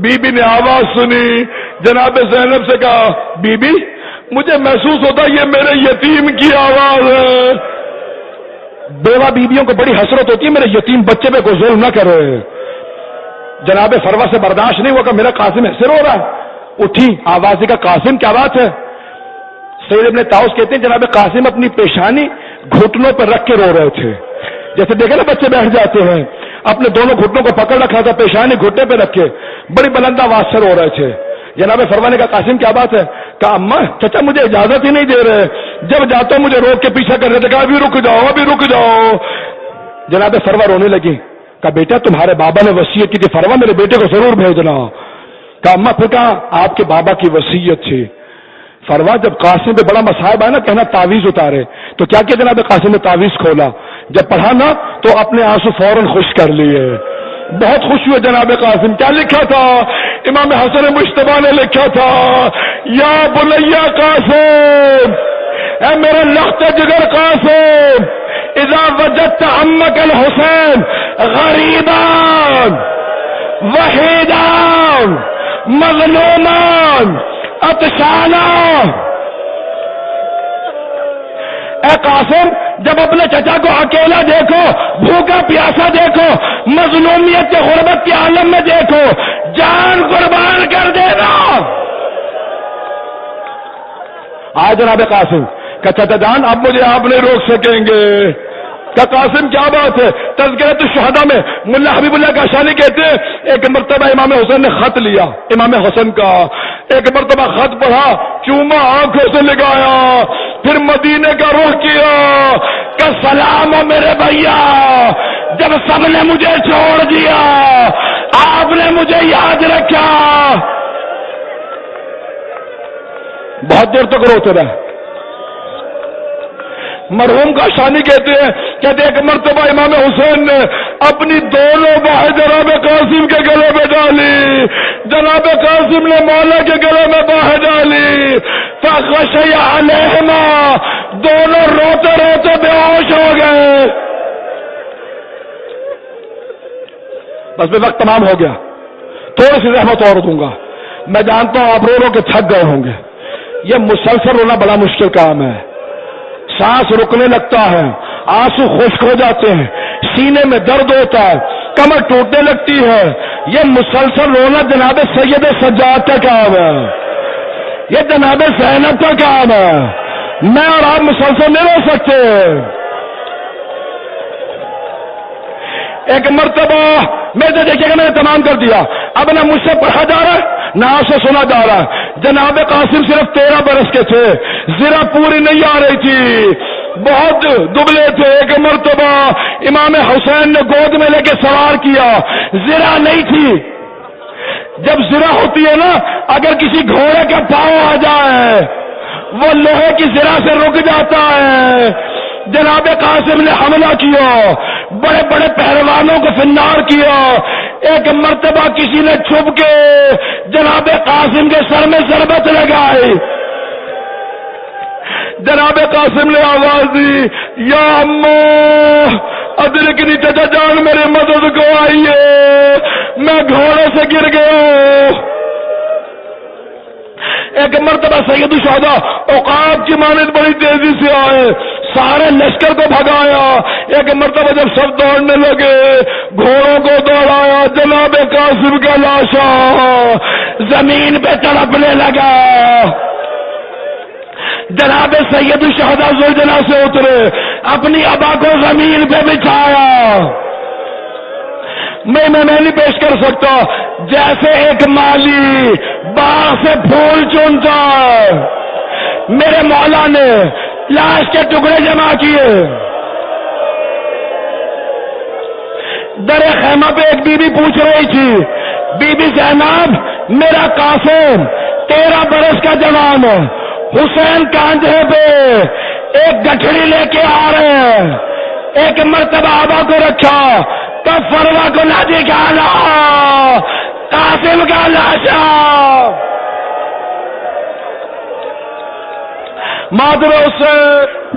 بی بی نے آواز سنی, جناب زینب سے کہا بی بی مجھے محسوس ہوتا یہ میرے یتیم کی آواز ہے. بیوہ بیویوں کو بڑی حسرت ہوتی ہے میرے یتیم بچے پہ کوئی ظلم نہ کرے. جناب فروا سے برداشت نہیں ہوا کہ میرا قاسم ایسے رو رہا ہے. اٹھی آواز کا قاسم کیا بات ہے. سید ابن طاؤس کہتے ہیں جناب قاسم اپنی پیشانی گھٹنوں پر رکھ کے رو رہے تھے. جیسے دیکھے نا بچے بیٹھ جاتے ہیں, اپنے دونوں گھٹنوں کو پکڑ رکھا تھا, پیشانی گھٹنے پہ رکھ کے بڑی بلند آواز سے رو رہے تھے. جناب فروا نے کہا قاسم کیا بات ہے. کہا اماں چچا مجھے اجازت ہی نہیں دے رہے, جب جاتا ہوں مجھے روک کے پیچھا کر رہے تھے. کہا ابھی رک جاؤ ابھی رک جاؤ. جناب فروا رونے لگی. کہا بیٹا تمہارے بابا نے وصیت کی تھی فروا میرے بیٹے کو ضرور بھیجنا. کہا اماں پھر کہا آپ کے بابا کی وصیت تھی. فروا جب قاسم پہ بڑا مصائب آیا نا کہنا تعویذ اتارے, تو کیا کیا جناب قاسم نے تعویذ کھولا. جب پڑھا نا تو اپنے آنسو فوراً خشک کر لیے. بہت خوش ہوئے جناب قاسم. کیا لکھا تھا امام حسن مجتبی نے لکھا تھا یا بنیا قاسم, اے میرے لخت جگر قاسم, اذا وجدت عمک الحسین غریبا وحیدا مظلوما اتشانا. اے قاسم جب اپنے چچا کو اکیلا دیکھو, بھوکا پیاسا دیکھو, مظلومیت کے غربت کے عالم میں دیکھو, جان قربان کر دینا. آج جناب قاسم کہ چچا جان اب مجھے آپ نہیں روک سکیں گے. کہ قاسم کیا بات ہے. تذکرۃ الشہداء میں ملا حبیب اللہ کاشانی کہتے ہیں ایک مرتبہ امام حسین نے خط لیا امام حسن کا, ایک مرتبہ خط پڑھا, چوما آنکھوں سے لگایا, پھر مدینے کا رخ کیا کہ سلام ہو میرے بھیا, جب سب نے مجھے چھوڑ دیا آپ نے مجھے یاد رکھا. بہت دیر تک روتے رہے. مرحوم کاشانی کہتے ہیں ایک مرتبہ امام حسین نے اپنی دونوں باہیں جناب قاسم کے گلے میں ڈالی, جناب قاسم نے مولا کے گلے میں باہیں ڈالی, فغشی علیہما, دونوں روتے روتے بے ہوش ہو گئے. بس میں وقت تمام ہو گیا, تھوڑی سی رحمت اور دوں گا. میں جانتا ہوں آپ رو رو کے تھک گئے ہوں گے. یہ مسلسل رونا بڑا مشکل کام ہے. سانس رکنے لگتا ہے, آنسو خشک ہو جاتے ہیں, سینے میں درد ہوتا ہے, کمر ٹوٹنے لگتی ہے. یہ مسلسل رونا جناب سید سجاد کا کام ہے, یہ جناب زینب کا کام ہے. میں اور آپ مسلسل نہیں رو سکتے. ایک مرتبہ میں تو دیکھیے گا میں نے تمام کر دیا, اب نہ مجھ سے پڑھا جا رہا ہے نہ آپ سے سنا جا رہا ہے. جناب قاسم صرف 13 برس کے تھے, زرہ پوری نہیں آ رہی تھی, بہت دبلے تھے. ایک مرتبہ امام حسین نے گود میں لے کے سوار کیا, زرہ نہیں تھی. جب زرہ ہوتی ہے نا, اگر کسی گھوڑے کا پاؤں آ جائے وہ لوہے کی زرہ سے رک جاتا ہے. جناب قاسم نے حملہ کیا, بڑے بڑے پہلوانوں کو فنار کیا. ایک مرتبہ کسی نے چھپ کے جناب قاسم کے سر میں ضربت لگائی. جناب قاسم نے آواز دی یا اماں ادرکنی, چچا جان میرے مدد کو آئیے, میں گھوڑے سے گر گیا. ایک مرتبہ سید الشہداء عقاب کی مانند بڑی تیزی سے آئے, سارے لشکر کو بھگایا. ایک مرتبہ جب سب دوڑنے لگے گھوڑوں کو دوڑایا, جناب قاسم کا لاشا زمین پہ تڑپنے لگا. جناب سید الشہداء زلزلہ سے اترے, اپنی ابا کو زمین پہ بچھایا. میں نہیں پیش کر سکتا جیسے ایک مالی باغ سے پھول چنتا ہے. میرے مولا نے لاش کے ٹکڑے جمع کیے, در خیمہ پہ ایک بی بی پوچھ رہی تھی، بی بی زینب میرا قاسم 13 برس کا جوان ہے، حسین کاندھے پہ ایک گٹھڑی لے کے آ رہے ہیں، ایک مرتبہ آبا کو رکھا تب فروا کو نہ دکھانا، قاسم کا لاشا مادر حسین